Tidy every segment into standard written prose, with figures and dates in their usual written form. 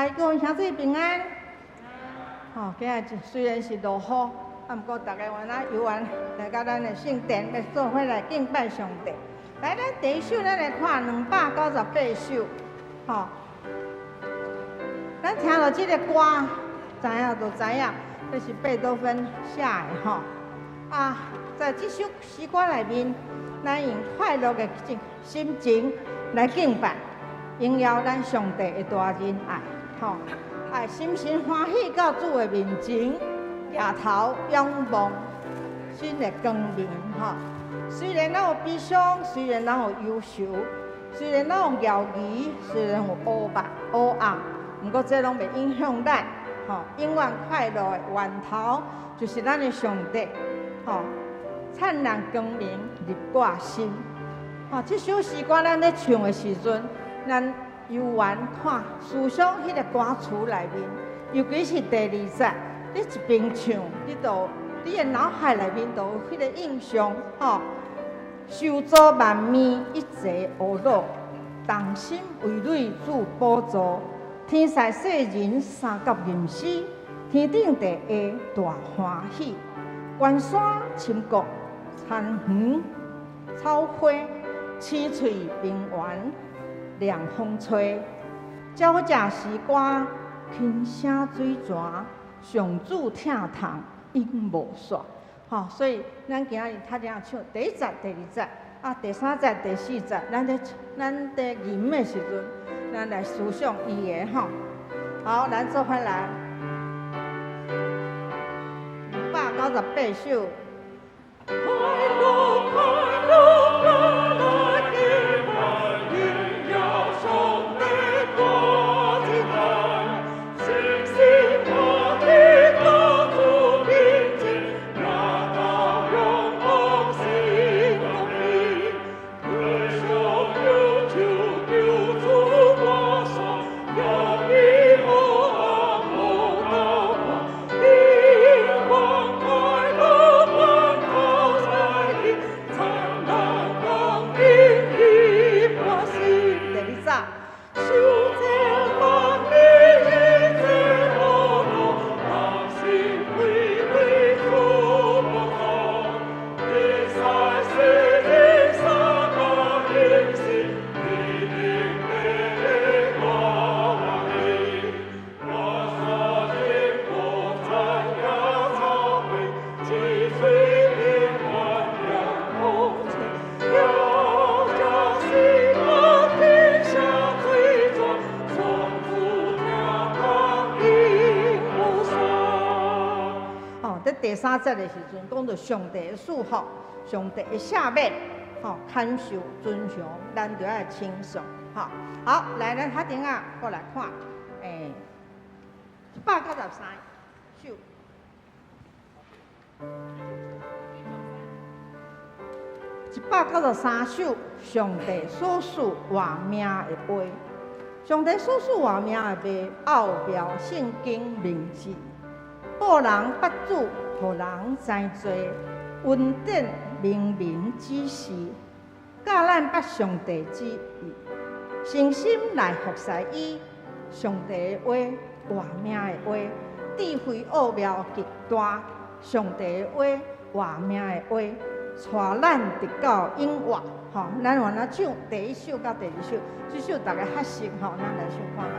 来，各位兄弟平安。吼，今日虽然是落雨，啊，不过大家原来游玩来到咱的圣殿，来做伙来敬拜上帝。来，咱第一首咱来看298首，吼。咱听到这个歌，知影就知影，这是贝多芬写的吼。啊，在这首诗歌内面，咱用快乐的心情来敬拜，荣耀咱上帝的大仁爱，吼。爱心心欢喜到主的面前，抬头仰望新的光明，吼。虽然咱有悲伤，虽然咱有忧愁，虽然咱有摇移，虽然有乌暗，不过这拢袂影响咱，吼。永远快乐的源头就是咱的上帝，吼。灿烂光明入我心，吼。这首诗歌咱咧唱的时阵，咱游玩看思想迄个歌词内面，尤其是第2节，你一边唱，你的脑海内面都有迄个印象，吼。受造万物一切无恼，动心为蕊主宝座，天使世人三角吟诗，天顶地下大欢喜，关山深谷田园草花，青翠平原凉风吹，鸟食时歌，轻声水泉，上主疼痛永无煞。吼，所以咱今日他这样唱第1节、第2节，啊，第3节、第4节，咱在吟的时阵，咱来思想伊的吼。好，咱做伙来298首。快乐，快乐，快乐敬拜，荣耀上帝大仁爱，星星欢喜到主面前，拿到仰望心光明，歌颂有救主挂上，有你无暗无道光，天光快乐光头彩地，灿烂光明入我心。第2节，受造万物一切无恼，当心为为主宝座，天使世人三角吟诗，天顶地下欢喜，我所见过残阳草灰，七岁平原凉风吹，要将心光天下最壮，双足跳堂迎无双。哦，在第3节的时阵，讲到上帝的祝福，上帝的赦免，吼，堪受尊崇，咱就要称颂，吼。好，来咱顶啊，过来看193首。193首，上帝所赐活命的杯，上帝所赐活命的杯，奥妙圣经名字，报人捌主，互人知罪，恩典明明指示，教咱捌上帝旨意，诚心来服侍伊。上帝的话，活命的话，智慧奥妙极大，上帝的话，活命的话，带咱直到永远。吼，咱原来唱第1首到第2首，这首大家较熟吼，咱来唱看来。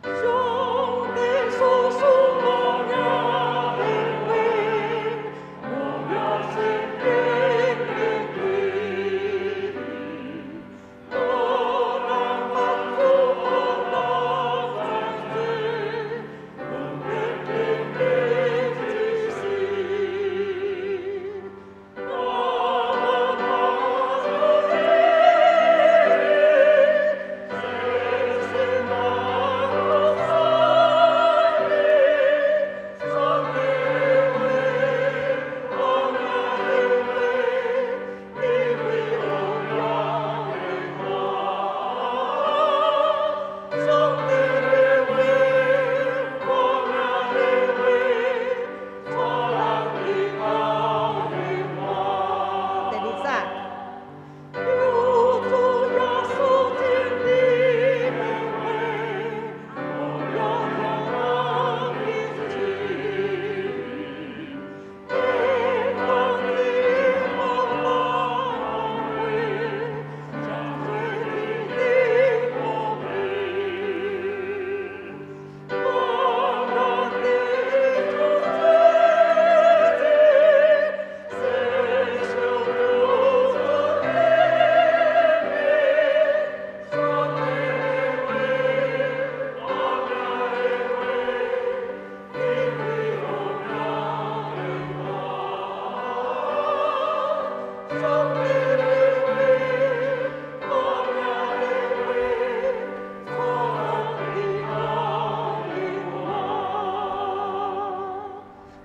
上帝所赐活命的杯，我要心灵面对，我让万主我老在罪，我面对之心，我们我谁谁是那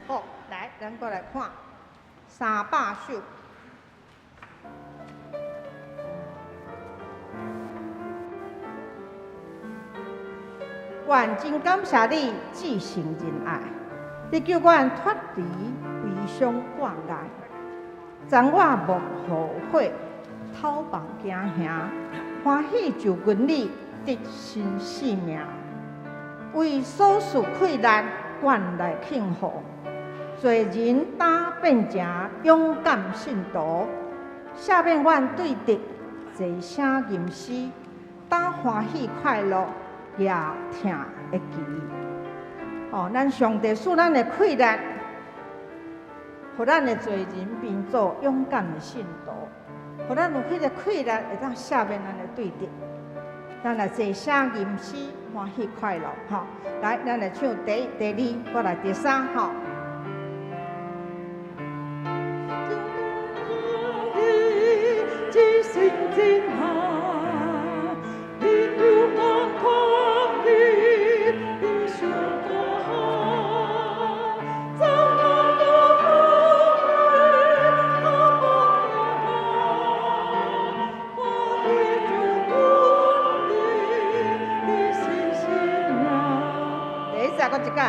好，来，咱过来看300首。愿真感谢你至诚仁爱，你叫阮脱离悲伤挂碍，将我幕后悔，偷房惊吓，欢喜就阮你得新性命，为所事困难，愿来庆贺。做人打变成勇敢信徒，赦免阮对敌一声吟诗，打欢喜快乐。也听会记，哦，咱上帝赐咱的困难，互咱的做人变做勇敢的信徒，互咱有迄个困难会当赦免咱的对敌，咱来坐声吟诗，欢喜快乐，吼！来，咱来唱第一、第二，过来第三，吼。再一届。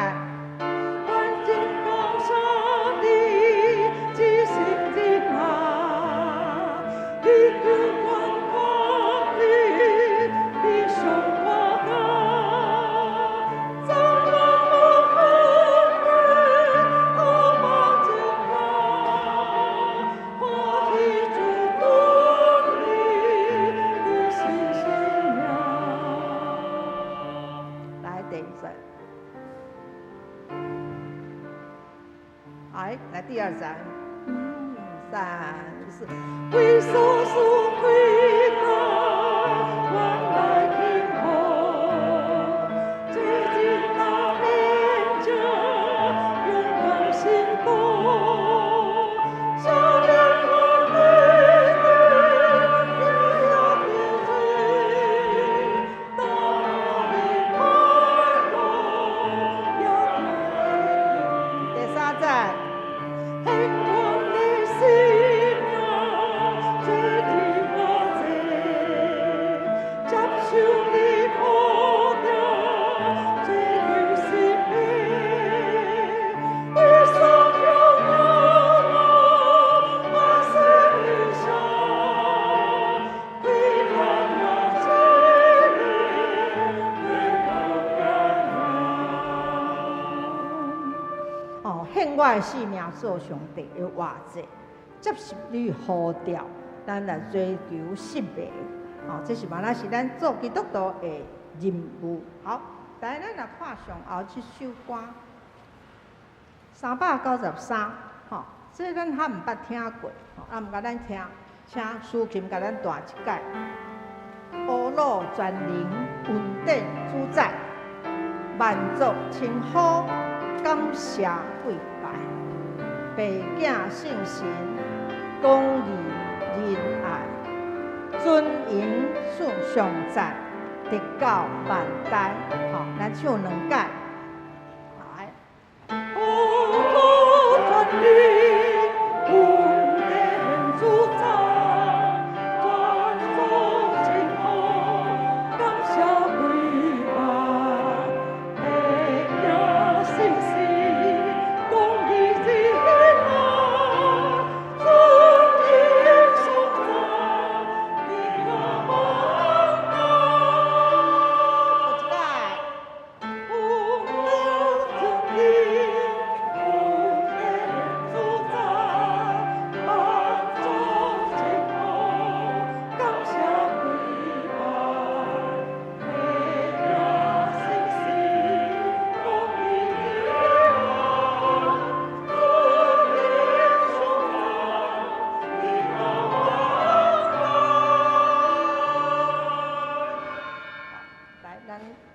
来第二站，3、4，为所事亏难，愿来庆贺，最近那面者，勇敢心多，少年我泪滴，也要变水，大地快乐，也快第三站。献我的性命做上帝的活祭，接受你呼召，咱来追求信命。哦，这是嘛？那是咱做基督徒的任务。好，来，咱来看上后这首歌，393。吼，这咱还毋捌听过，啊，毋甲咱听，请司琴甲咱弹一解。乌鲁全能稳定主宰，万族称呼。感谢跪拜，白镜圣神，公义仁爱，尊荣顺上赞，直到万代。好，咱唱2解。来，全能稳定主宰。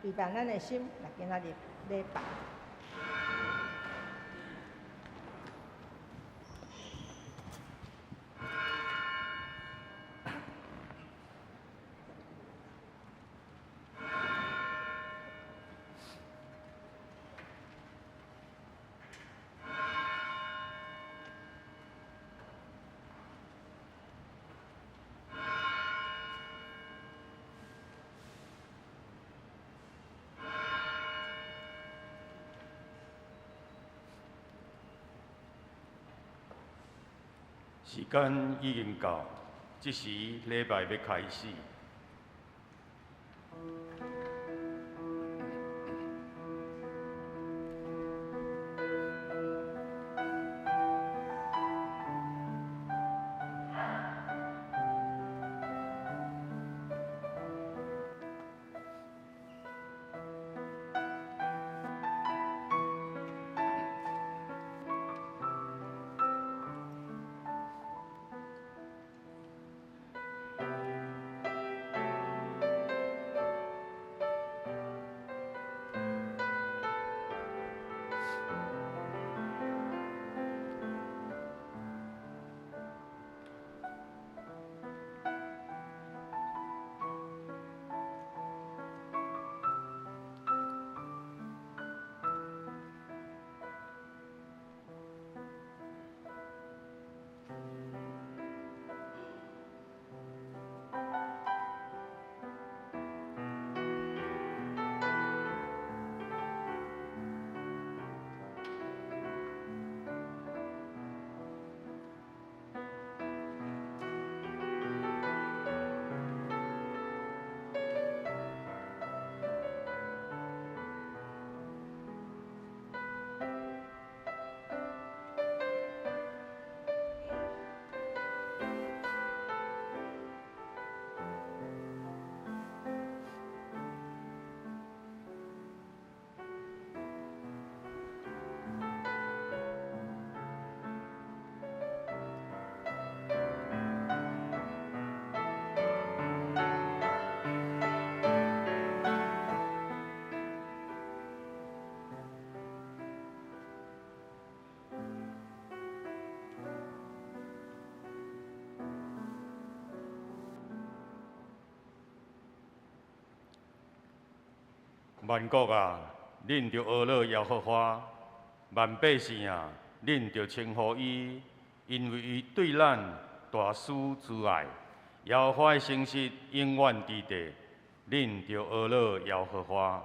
预备咱的心来今仔日礼拜。时间已经到，这时礼拜要开始。万国啊，恁着学乐耶和华；万百姓啊，恁着称呼伊，因为伊对咱大施慈爱。耶和华的诚实永远伫地，恁着学乐耶和华。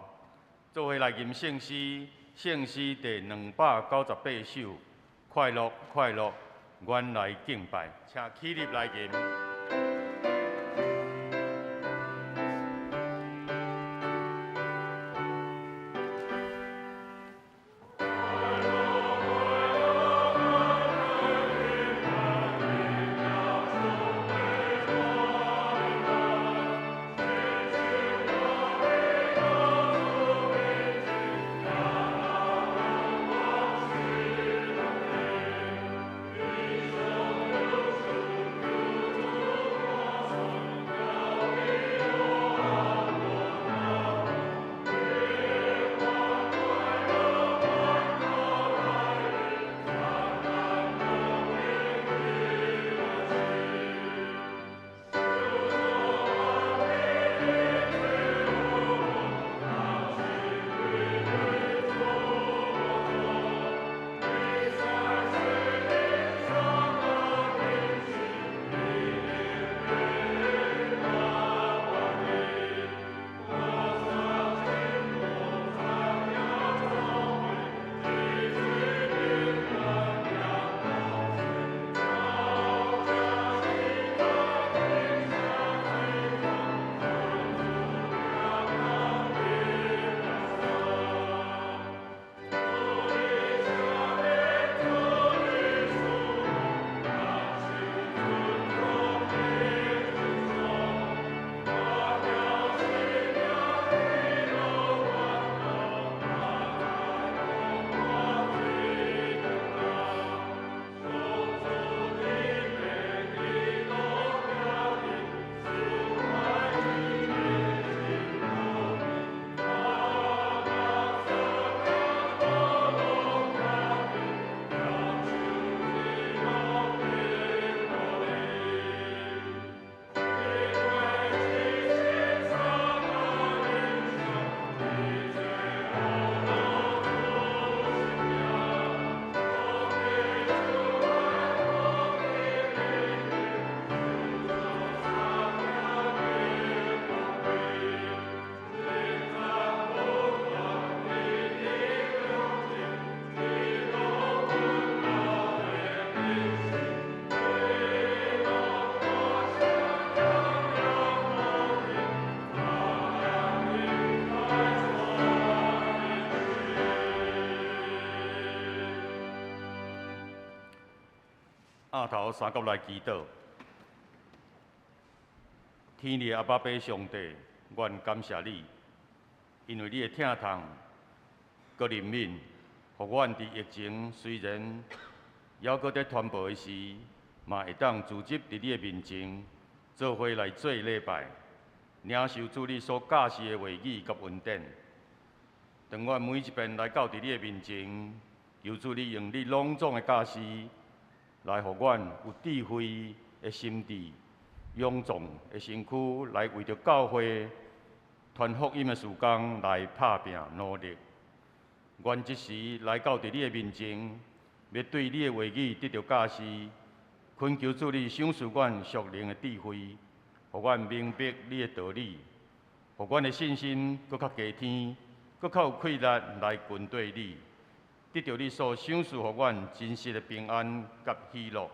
做伙来吟圣诗，圣诗第298首，快乐快乐，原来敬拜，请起立来吟。三头三角来祈祷。天父阿爸爸上帝，愿感谢你，因为你的疼痛、佮怜悯，互阮伫疫情虽然犹搁在传播的时，嘛会当聚集伫你的面前，做伙来做礼拜，领受主你所教示的话语甲恩典。当阮每一遍来到伫你的面前，求主你用你隆重的教示，来互阮有智慧的心智。勇壮的身躯来为着教会传福音的事工来打拼努力。愿即时来到伫你的面前，要对你的话语得到教示，恳求主你赏赐阮属灵的智慧，互阮明白你的道理，互阮的信心搁较加添，搁较有气力来跟对你，得到你所赏赐互阮真实的平安甲喜乐。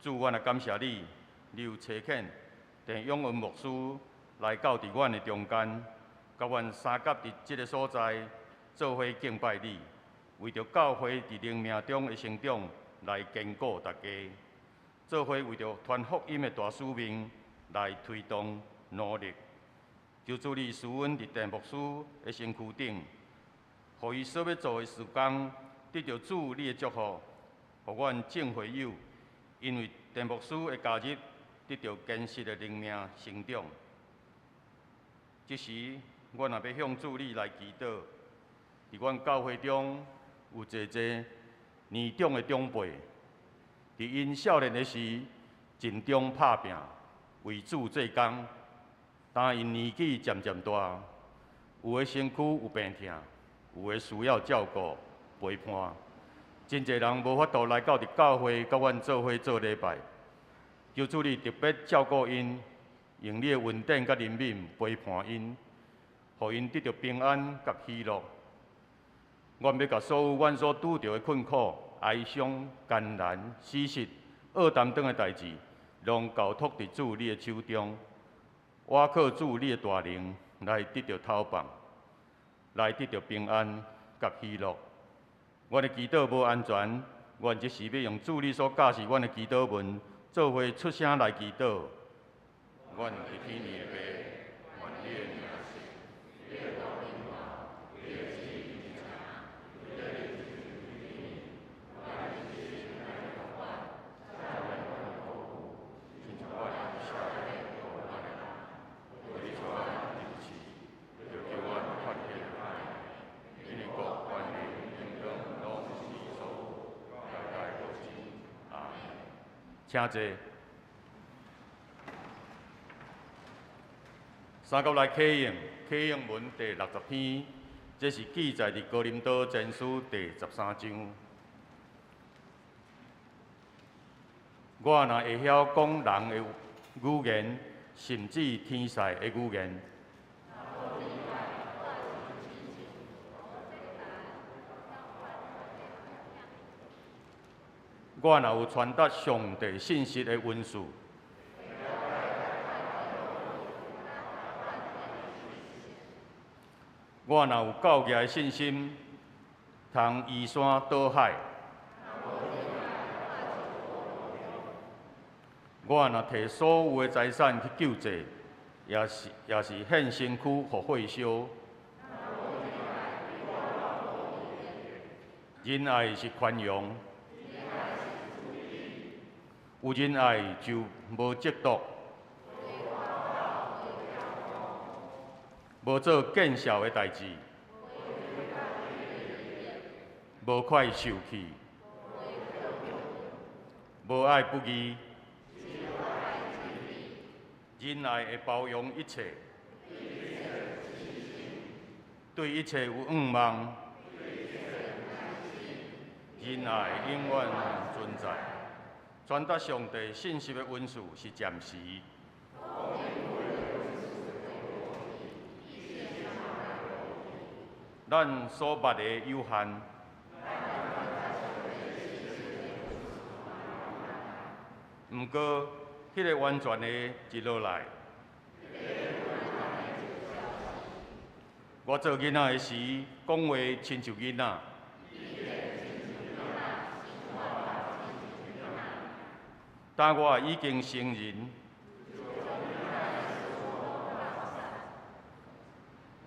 主，阮也感谢你。你有差遣陈永恩牧师来到伫阮的中间，甲阮三甲伫即个所在做伙敬拜你，为着教会伫灵命中的成长来坚固大家，做伙为着传福音的大使命来推动努力。求主你赐阮伫陈牧师的身躯顶，互伊所要做的事工得到主你的祝福，互阮众会友，因为陈牧师的加入。得到坚实的灵命成长。这时，阮也要向主你来祈祷。伫阮教会中有侪侪年长的长辈，伫因少年的时尽忠拍拼，为主做工。但因年纪渐渐大，有的身躯有病痛，有的需要照顾陪伴，真侪人无法度来到伫教会，甲阮做伙做礼拜。求主你特别照顾因，用你的恩典甲怜悯陪伴因，互因得到平安甲喜乐。阮要甲所有阮所拄着的困苦、哀伤、艰难、死失、恶担当的代志，拢交托伫主你的手中，我靠主你的大能来得到透放，来得到平安甲喜乐。阮的祈祷无安全，阮即时要用主你所教示阮的祈祷文。做伙出声来祈祷，阮伫天里的爸，愿你的名圣，你的国荣耀，你的旨意行成，你的意志如天，愿你的心来掌管，在我们的国度，请从我们下来给我们的人，为着我们的起，就叫我们发现爱，因为国、权力、荣耀拢是你所有，代代无尽。阿门。请坐。三角来启应，启应文第60篇，这是记载伫哥林多前书第13章。我若会晓讲人的语言，甚至天使的语言，我若有传达上帝信息的文书，我若有教义的信心，通移山倒海，我若摕所有的财产去救济，也是献身躯互火烧。仁爱是宽容。有仁爱就无嫉妒，无做见笑的代志，无快受气，无爱不义，仁爱会包容一切，对一切有仰望，仁爱永远存在。传达上帝信息的文书是暂时，咱所捌的有限，毋过迄个完全的一落来。我做囡仔的时，讲话亲像囡仔。但我已经成人，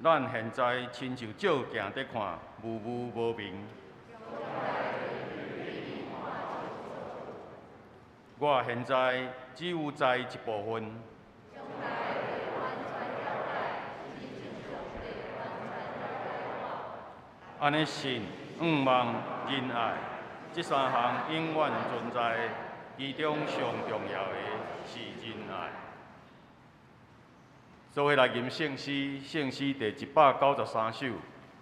咱现在亲像照镜在看，雾雾无明。我现在只有知一部分。安尼信、仰望、仁爱，这三项永远存在，其中上重要的是仁爱。做伙来吟圣诗，圣诗第193首，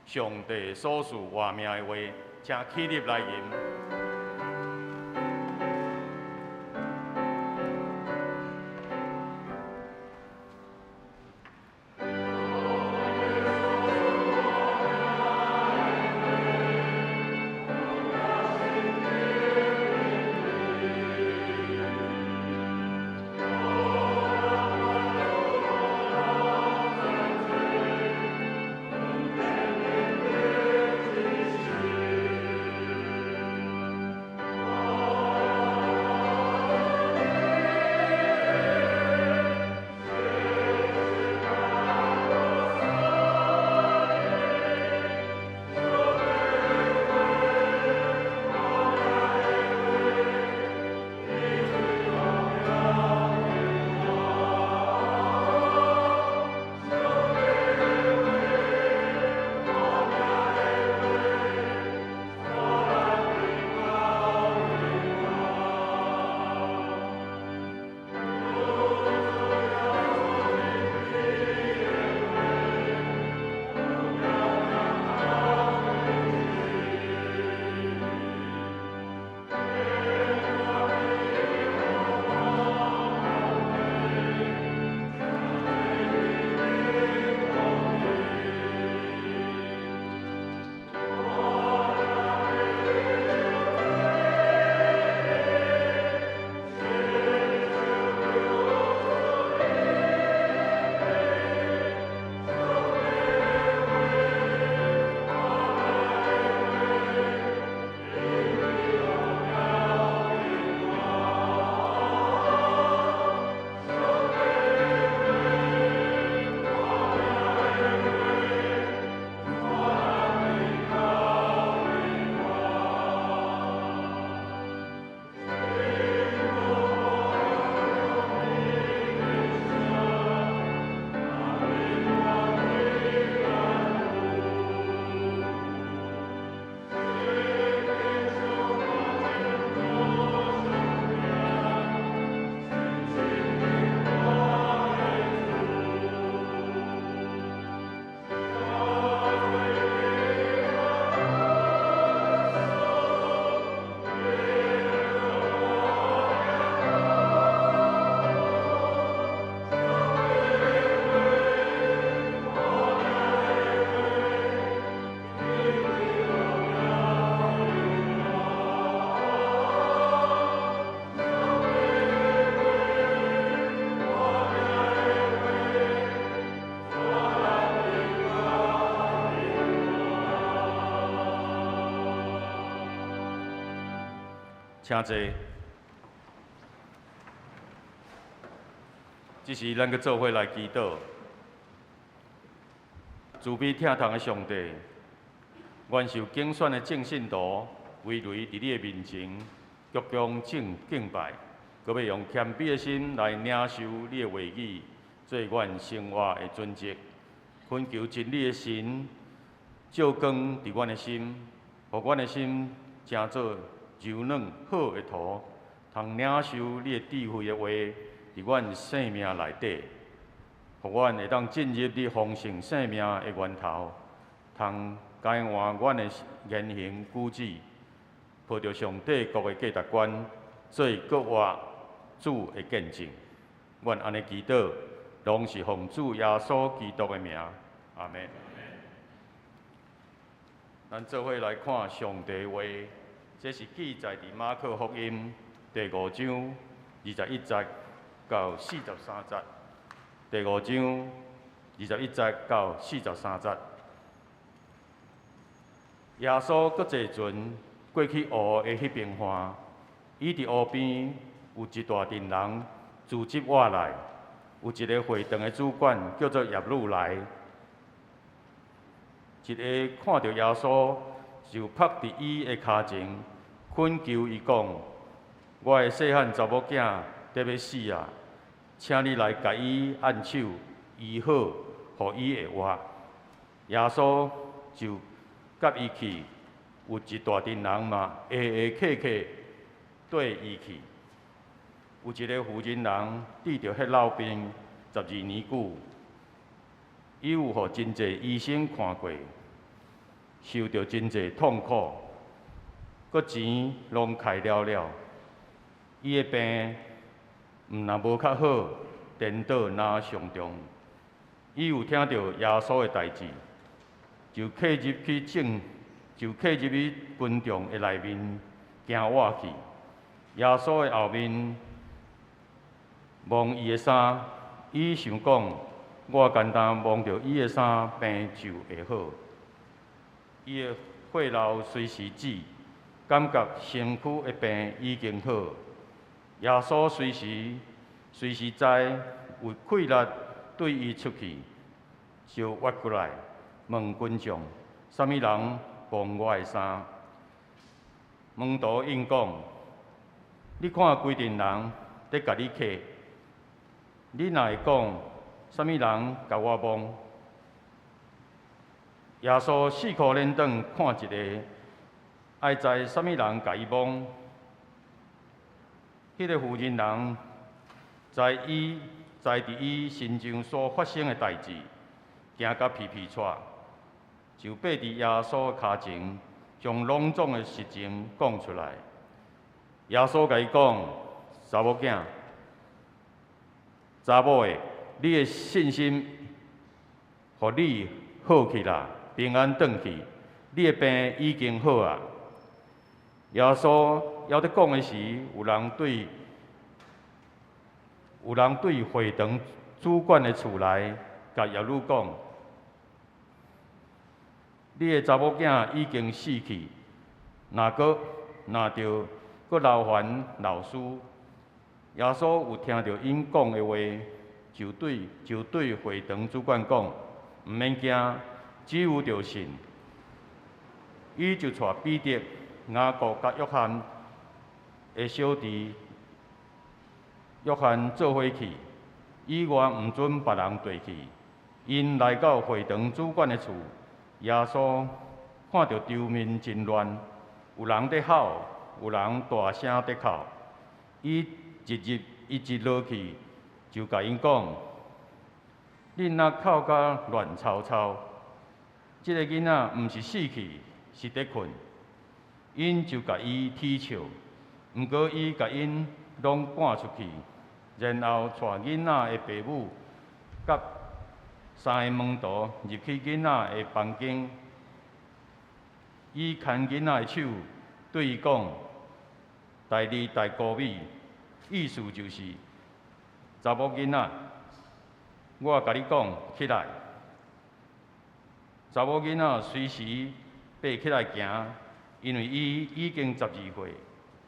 上帝所赐活命的话，请起立来吟。请坐。这时，咱去做伙来祈祷。慈悲疼痛的上帝，愿受竞选的正信徒围围伫你的面前，鞠躬敬拜，搁要用谦卑的心来领受你的话语，做阮生活的准则。恳求真理的神照光伫阮的心，互阮的心成做柔软好的土，通领受你的智慧的话，伫阮生命内底，互阮会当进入你丰盛生命的源头，通解换阮的言行举止，抱着上帝国的价值观，做国活主的见证。阮安尼祈祷，拢是奉主耶稣基督的名，阿门。咱做伙来看上帝话。这是记载伫马可福音第5章21节到43节，第5章21节到43节。耶稣搁坐船过去湖的迄边岸，伊伫湖边有一大群人聚集我来，有一个会堂的主管叫做叶鲁来，一个看到耶稣就拍伫伊的骹前，恳求伊讲：我的细汉查某囝得要死啊，请你来甲伊按手医好，互伊会活。耶稣就甲伊去，有一大群人嘛，下下客客对伊去。有一个妇人人治着迄老病12年久，伊有互真侪医生看过，受着真侪痛苦，搁钱拢开了了。伊的病毋但无较好，颠倒若上重。伊有听到耶稣的代志，就刻入去群众的内面，行活去。耶稣的后面摸伊的衫，伊想讲：我简单摸着伊的衫，病就会好。伊的血流随时止，感觉身躯的病已经好。耶稣随时知有气力对伊出去，就挖过来问群众：啥物人摸我的衫？门徒应讲：你看规群人在甲你客，你若会讲啥物人甲我摸？耶稣四处连转看一个，爱知啥物人甲伊摸。迄个妇人人在伫伊身上所发生的代志，惊甲皮皮喘，就爬伫耶稣骹前，将隆重的实情讲出来。耶稣甲伊讲：查某囝，查某的，你的信心，互你好去啦，平安转去，你的病已经好啊。耶稣还在讲的时，有人对会堂主管的厝内，甲耶鲁讲：你的查某囝已经死去，若着搁劳烦老师。耶稣有听到因讲的话，就对会堂主管讲：毋免惊，只有着信。伊就带彼得、雅各甲约翰的小弟约翰做伙去，以外毋准别人缀去。因来到会堂主管的厝，耶稣看到场面真乱，有人在吼，有人大声在哭。伊一落去，就甲因讲：恁若哭甲乱吵吵，即个囡仔毋是死去，是伫困。因就甲伊踢笑，毋过伊甲因拢赶出去，然后带囡仔的爸母甲3个门徒入去囡仔的房间。伊牵囡仔的手，对伊讲：大利大古米，意思就是：查某囡仔，我甲你讲，起来。查某囡仔随时爬起来行，因为伊已经12岁，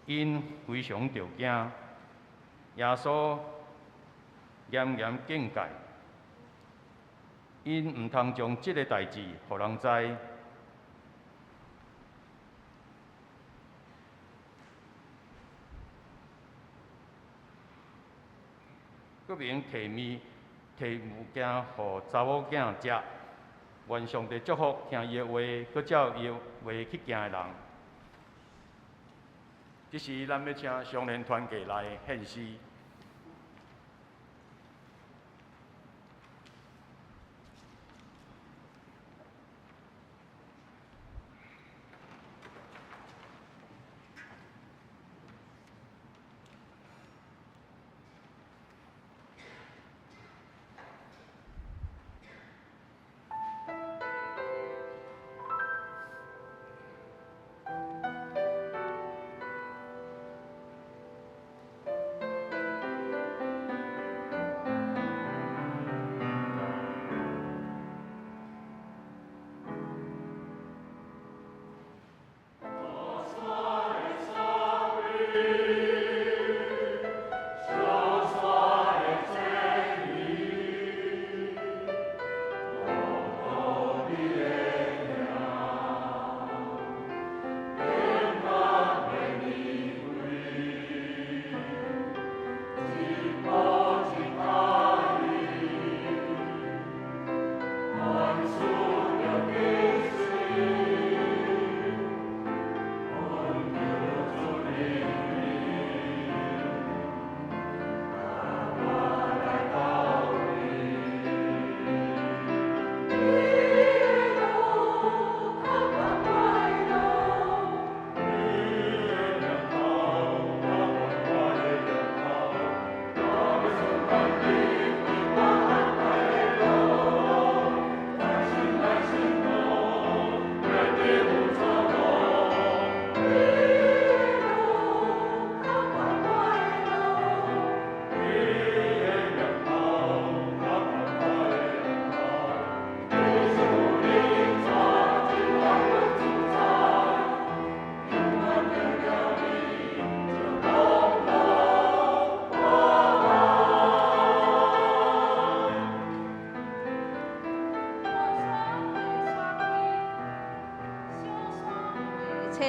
因非常着惊。耶稣严严警戒，因毋通将即个代志互人知。各名提物件互查某囝食，愿上帝祝福听伊的话，搁照伊的话去行的人。这时，咱要请少年团契来献诗。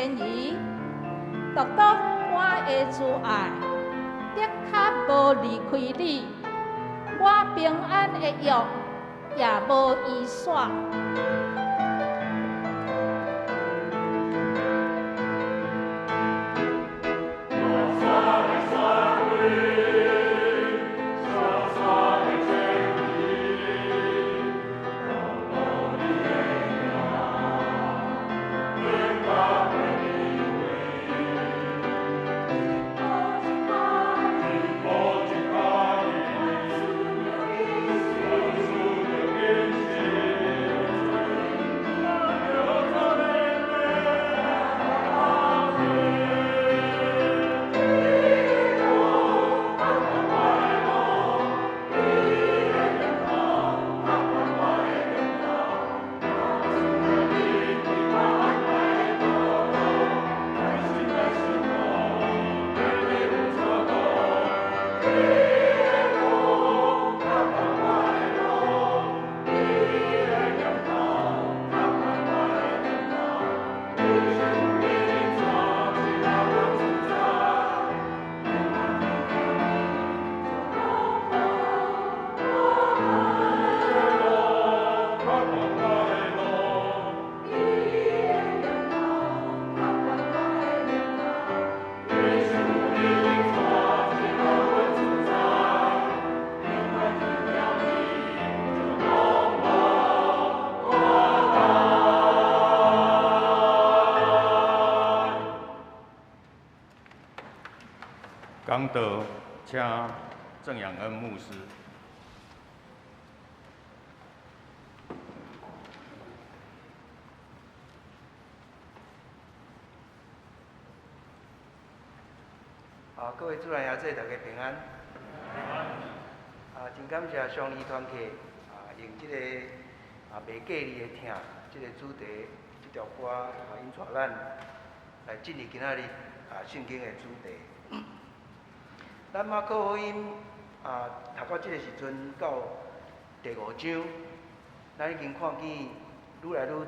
嫌疑，独独我的挚爱，的确无离开你，我平安的约也无移散。讲道，请郑养恩牧师。各位主人爷仔，大家平安。真感谢上义团契用这个袂价利的听这个主题，这条歌引带咱来进入今仔日圣经的主题。咱马可福音读到这个时阵，到第5章，咱已经看见愈来愈多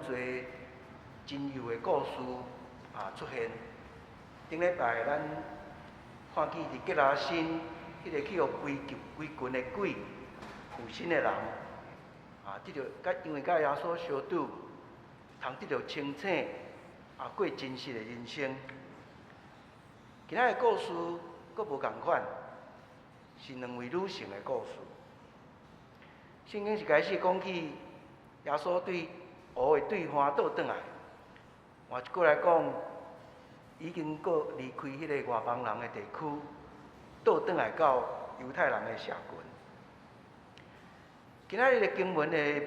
真有的故事出现。顶礼拜咱看见伫吉拉辛，迄个去互归群的鬼附身的人，因为甲耶稣相拄，通得到清醒，过真实的人生。今仔的故事阁无共款，是两位女性的故事。圣经是开始讲起耶稣对湖的对岸倒转来，换一句来讲，已经过离开迄个外邦人的地区，倒转来到犹太人的社群。今仔日的经文的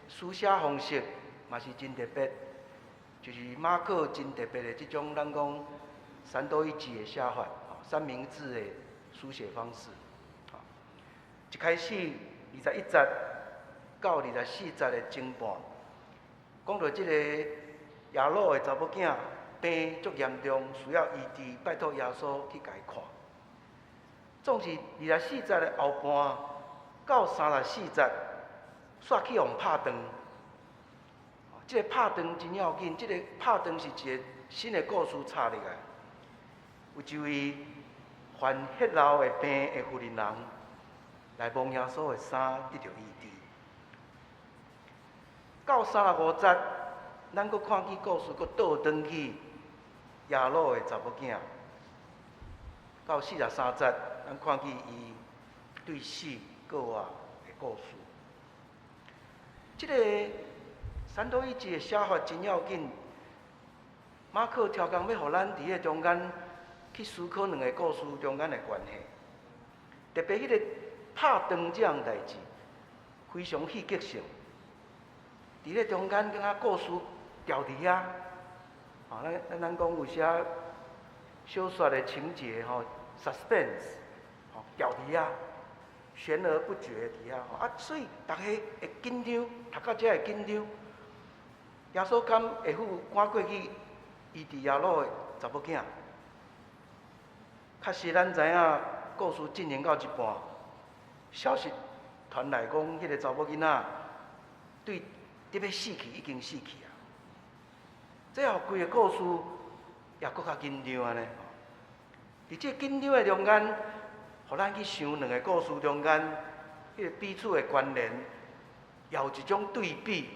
书写方式嘛是真特别，就是马可真特别的这种咱讲三多一集的写法，三明治的书写方式。一开始21节到24节的前半，讲到这个亚鲁的查某囝病足严重，需要医治，拜托耶稣去甲伊看。总是24节的后半到34节，煞去互拍断。这个拍断真要紧，这个拍断是一个新的故事插入来。有一位患血流的病的妇人来摸耶稣的衫，得到医治。到35节，咱阁看见故事阁倒转去亚鲁的查某囝。到43节，咱看见伊对死过活的故事。这个三多一集的写法真要紧。马可超工要互咱伫迄中间去思考两个故事中间的关系，特别迄个拍断这样代志，非常戏剧性。伫咧中间，敢若故事调伫遐，咱讲有些小说的情节suspense， 调伫遐，悬而不决伫遐，所以大家会紧张，读到遮会紧张。耶稣敢会赴赶过去医治亚鲁的查某囝？确实，咱知影故事进行到一半，消息传来讲，迄个查某囡仔对要死去，已经死去啊！这后规个故事也搁较紧张啊呢。伫这紧张的中间，互咱去想两个故事中间，迄个彼此的关联，也有一种对比，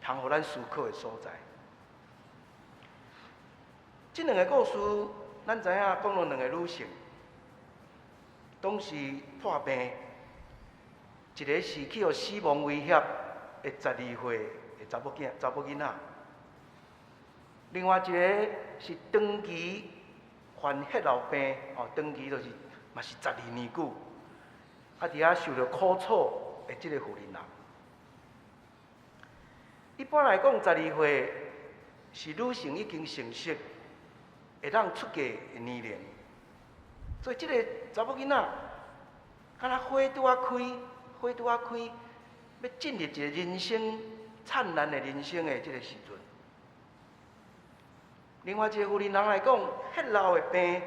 通互咱思考的所在。这两个故事，咱知影讲了两个女性，拢是破病，一个是去互死亡威胁的12岁的查某囡仔，另外一个是长期患血漏病，长期就是嘛是12年久，伫遐受着苦楚的即个妇人人。一般来讲，12岁是女性已经成熟，会当出嫁的年龄，所以即个查某囡仔，敢若花拄啊开，要进入一个人生灿烂的人生的即个时阵。另外一个妇人人来讲，血漏的病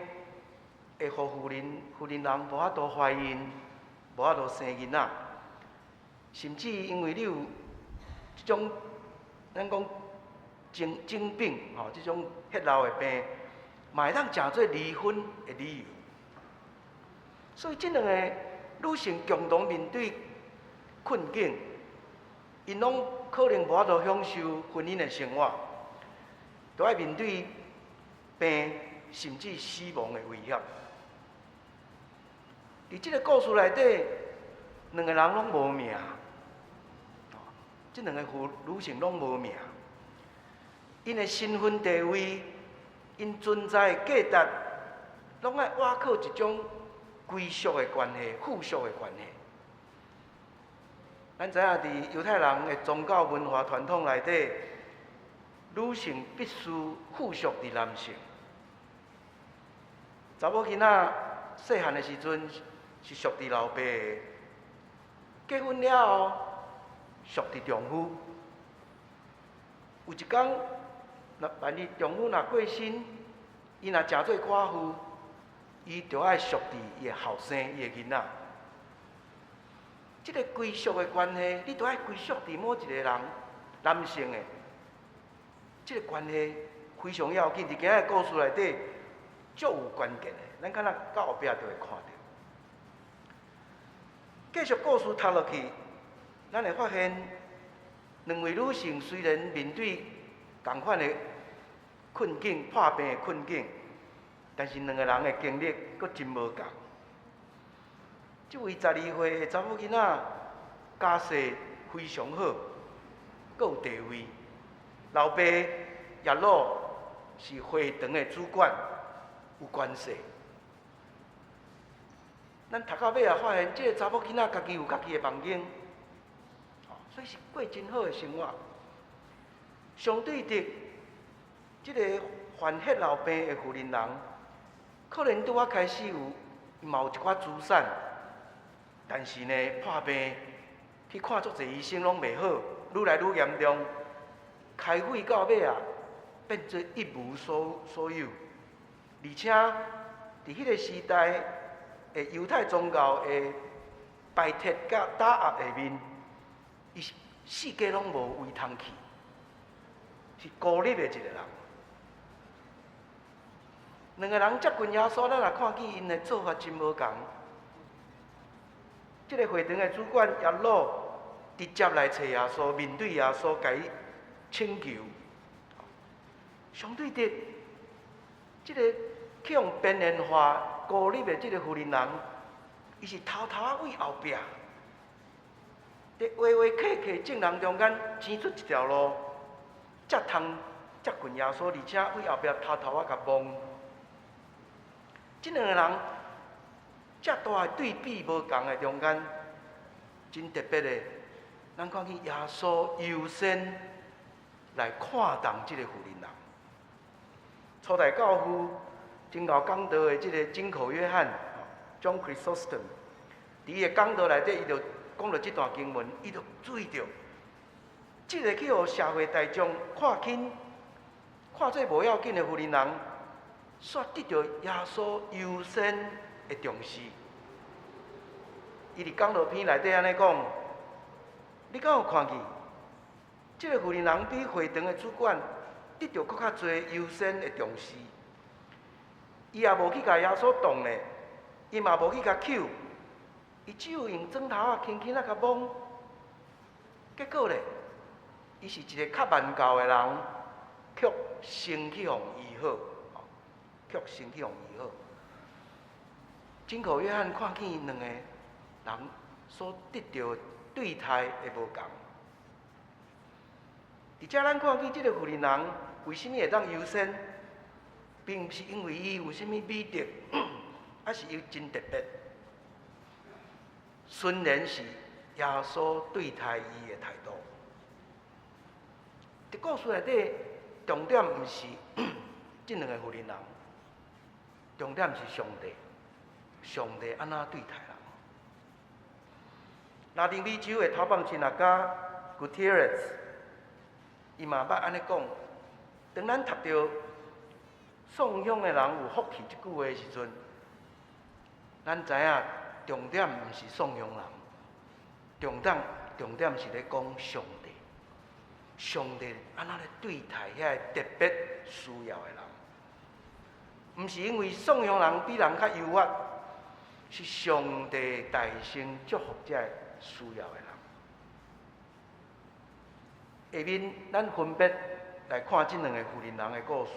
会互妇人人无法度怀孕，无法度生囡仔，甚至因为你有即种咱讲精病即种血漏的病，嘛会当成做离婚的理由。所以，这两个女性共同面对困境，因拢可能无法度享受婚姻的生活，都要面对病甚至死亡的威胁。伫这个故事内底，两个人拢无命，这两个女性拢无命，因的身份地位、因存在的价值，拢爱挖靠一种归属的关系、附属的关系。咱知影，伫犹太人的宗教文化传统内底，女性必须附属伫男性。查某囡仔细汉的时阵是属伫老爸的，结婚了后属伫丈夫。有一天，万一丈夫若过身，伊若成做寡妇，伊就爱属伫伊的后生、伊的囡仔。这个归属的关系，你都爱归属伫某一个人，男性的。这个关系非常要紧，伫今日故事内底足有关键的，咱敢若到后壁就会看到。继续故事读落去，咱会发现，两位女性虽然面对同款的困境、破病的困境，但是两个人的经历阁真无共。这位12岁的查某囡仔，家世非常好，阁有地位。老爸叶老是会堂的主管，有关系。咱读到尾也发现，这个查某囡仔家己有家己的房间，所以是过真好的生活。相对的，这个患血漏病的妇人人，可能拄啊开始嘛有一寡资产。但是呢，破病去看足侪医生拢袂好，愈来愈严重，开会到尾啊，变做一无所有。而且伫迄个时代的犹太宗教的排斥甲打压下面，伊世界拢无位通去，是孤立的一个人。两个人接近耶稣，咱也看见因的做法真无共。这个会堂的主管耶老直接来找耶稣，面对耶稣，甲伊请求。相对的，这个去用边缘化孤立的这个妇人人，伊是偷偷啊为后壁，伫话客客众人中间挤出一条路，才通接近耶稣，而且为后壁偷偷啊甲望。这两个人。遮大的对比无共的中间，真特别的，咱看见耶稣优先来看重这个妇人人。初代教父真够讲道的这个井口约翰 John Chrysostom， 伫伊的讲道内底，伊就讲到这段经文，伊就注意到，这个去互社会大众看轻、看做无要紧的妇人人，煞得到耶稣优先的重视。伊伫讲道篇内底安尼讲，你敢有看见？这个妇人人比会堂的主管得到搁较侪优先的重视。伊也无去甲耶稣动咧，伊嘛无去甲捡，伊只有用砖头啊轻轻甲摸。结果咧，伊是一个较万教的人，却身去互医好，却身去互医好。真可约翰看见两个人所得到的对待会无共。而且咱看见这个妇人人为什么会当优先，并不是因为伊有什么美德，还是伊真特别。纯然是耶稣对待伊的态度。伫故事内底，重点毋是这两个妇人人，重点是上帝。上帝安怎对待人？拉丁美洲的头棒亲学家 Gutierrez， 伊嘛捌安尼讲：当咱读到送养的人有福气这句话的时阵，咱知影重点毋是送养人，重点是咧讲上帝。上帝安怎咧对待遐特别需要的人？毋是因为送养人比人较优越。是上帝大声祝福这需要的人。下面咱分别来看这两个妇人人的故事。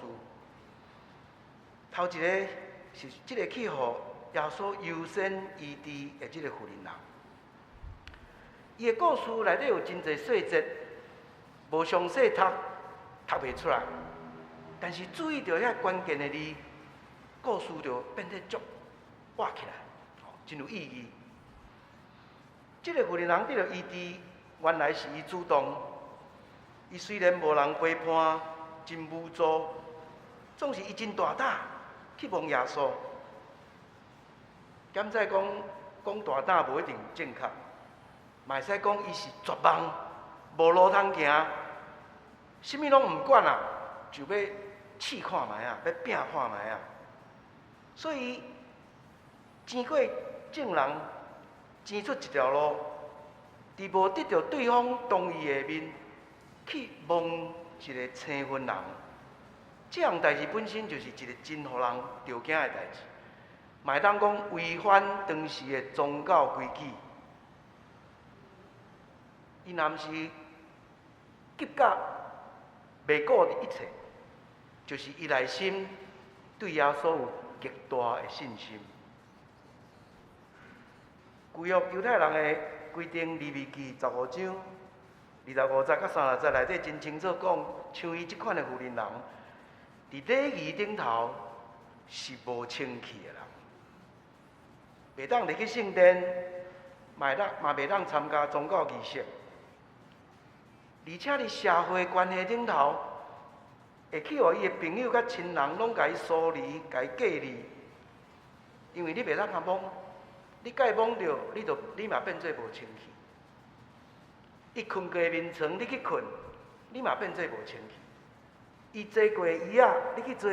头一个是这个去互耶稣优先医治的这个妇人人。伊的故事内底有真侪细节，无详细读袂出来。但是注意到遐关键的字，故事就变得足活起来。真有意义。这个妇人人得到医治，原来是伊主动。伊虽然无人陪伴，真无助，总是伊真大胆去问耶稣。敢在讲大胆无一定正确，嘛会使讲伊是绝望，无路通行，啥物拢毋管啊，就要试看卖啊，要拼看卖啊。所以经过证人争出一条路，伫无得到对方同意的面，去问一个青婚人，这样代志本身就是一个真互人着惊的代志，嘛会当讲违反当时的宗教规矩。伊若毋是急甲袂顾的一切，就是伊内心对耶稣有极大的信心。旧约犹太人的规定，利未记15章25节到30节内底真清楚讲，像伊即款的妇人人，伫礼仪顶头是无清气的人，袂当入去圣殿，嘛袂当参加宗教仪式，而且伫社会关系顶头，会去互伊的朋友甲亲人拢甲伊疏离、甲伊隔离，因为你袂当甲摸。你甲伊摸着，你嘛变做无清气。伊困过眠床，你去困，你嘛变做无清气。伊坐过椅仔，你去坐，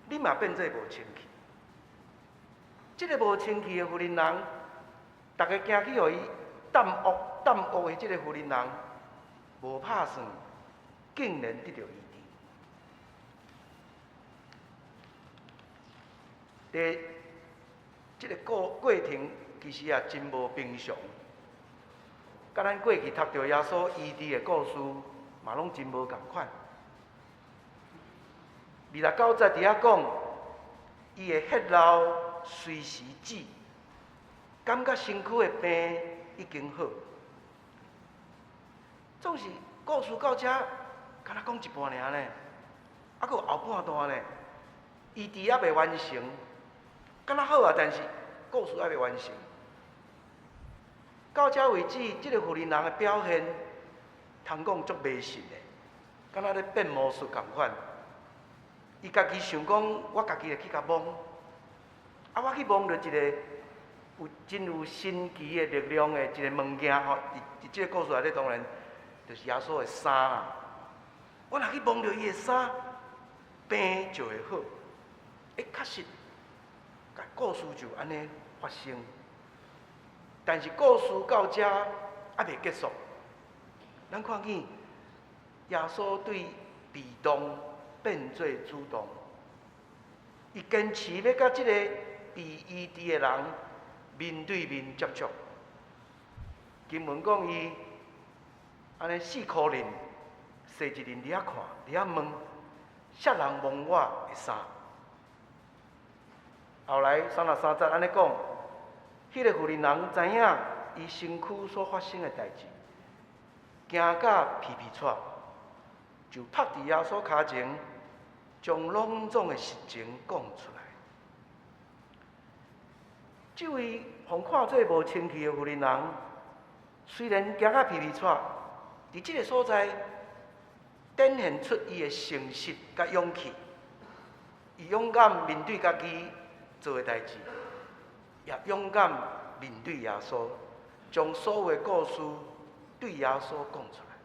你嘛变做无清气。这个无清气的妇人人，大家惊去互伊耽误的这个妇人人，无拍算，竟然得到医治。这个过程其实也真无平常，甲咱过去读到耶稣医治的故事，嘛拢真无共款。26、9节伫遐讲，伊的血流随时止，感觉身躯的病已经好。总是故事到这，敢若讲一半尔呢，还佫有后半段呢，医治还未完成。敢若好啊，但是故事还未完成。到这为止，这个妇人人的表现，通讲足迷信的，敢若咧变魔术共款。伊家己想讲，我家己会去甲摸，我去摸着一个真有神奇的力量的一个物件吼。伫这个故事内底，当然就是耶稣的衫啊。我若去摸着伊的衫，病就会好。确实。故事就安尼发生，但是故事到这还未结束。咱看见耶稣对被动变做主动。伊坚持要甲即个被医治的人面对面接触。经文讲伊安尼4箍银，踅一人伫遐看，伫遐问，啥人摸我的衫？后来33节安尼讲，迄个妇人人知影伊身躯所发生的代志，惊甲皮皮喘，就趴伫耶稣骹前，将隆重的实情讲出来。这位互看做无清气的妇人人，虽然惊甲皮皮喘，伫即个所在展现出伊的诚实甲勇气，伊勇敢面对家己做的代志，也勇敢面对耶稣，将所有的故事对耶稣讲出来。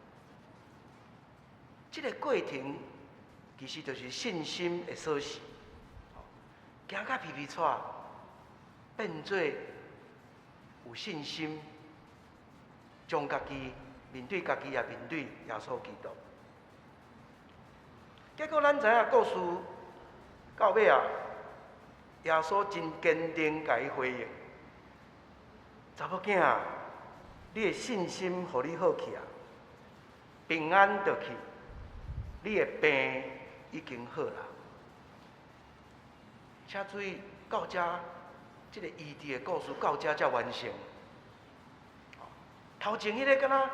这个过程其实就是信心的锁匙，惊甲皮皮喘，变做有信心，将家己面对家己，也面对耶稣基督。结果咱知影故事到尾啊，耶稣真坚定甲伊回应：查某囝，你的信心互你好起啊，平安倒去，你的病已经好啦。请注意，到这即个医治的故事到这才完成。头前迄个敢若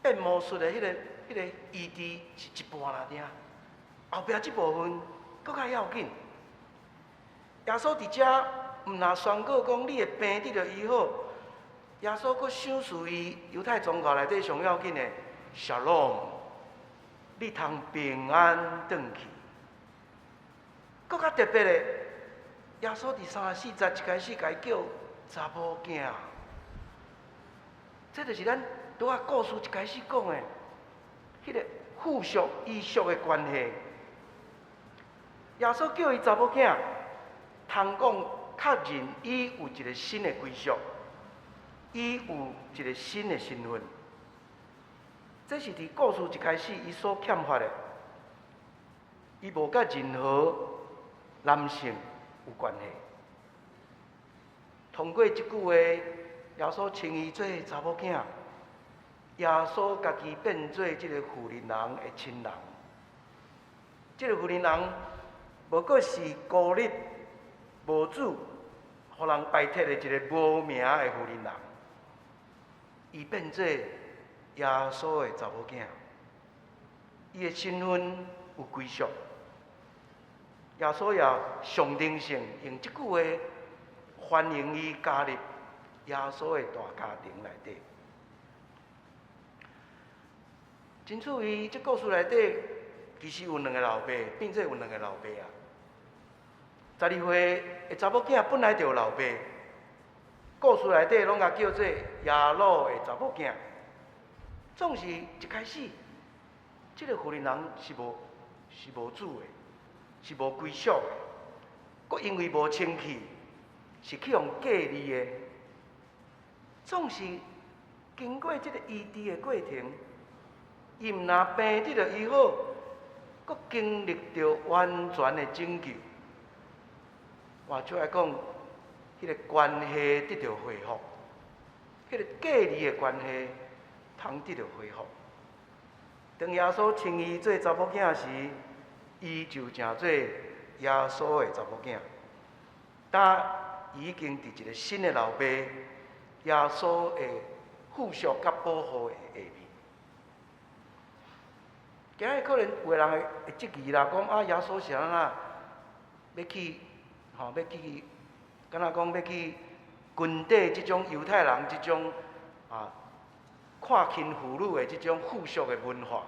变魔术的迄个医治是一半啦尔，后壁即部分搁较要紧。耶稣伫遮毋若宣告讲你的病得到医好，耶稣搁想述伊犹太宗教内底上要紧的shalom，你通平安转去。搁较特别的，耶稣伫34节一开始甲伊叫查某囝，这就是咱拄仔故事一开始讲的，迄个父属依属的关系。耶稣叫伊查某囝，通讲确认伊有一个新的归属，伊有一个新的身份。这是伫故事一开始伊所欠缺的，伊无甲任何男性有关系。通过即句话，耶稣称伊做查某囝，耶稣家己变做即个妇人人的亲人。即个妇人人无过是孤立无主，互人排斥的一个无名的妇人人，伊变做耶稣的查某囝，伊的身份有归属。耶稣也象征性用即句话欢迎伊加入耶稣的大家庭内底。真趣味，这故事内底其实有2个老爸，并且有2个老爸啊。12岁的查某囝本来就有老爸，故事内底拢甲叫做亚鲁的查某囝。总是一开始，这个妇人人是无主的，是无归属的，佮因为无清气，是去用隔离的。总是经过这个医治的过程，伊毋但病得到医好，佮经历着完全的拯救。或者来讲，迄个关系得到恢复，迄个隔离的关系通得到恢复。当耶稣称伊做查某囝时，伊就成做耶稣的查某囝。但伊已经伫一个新的老爸耶稣的附属甲保护的下面。今日可能有个人会质疑啦，讲啊，耶稣是安那要去？要去，敢若讲要去军队即种犹太人即种看轻妇女的即种附属的文化。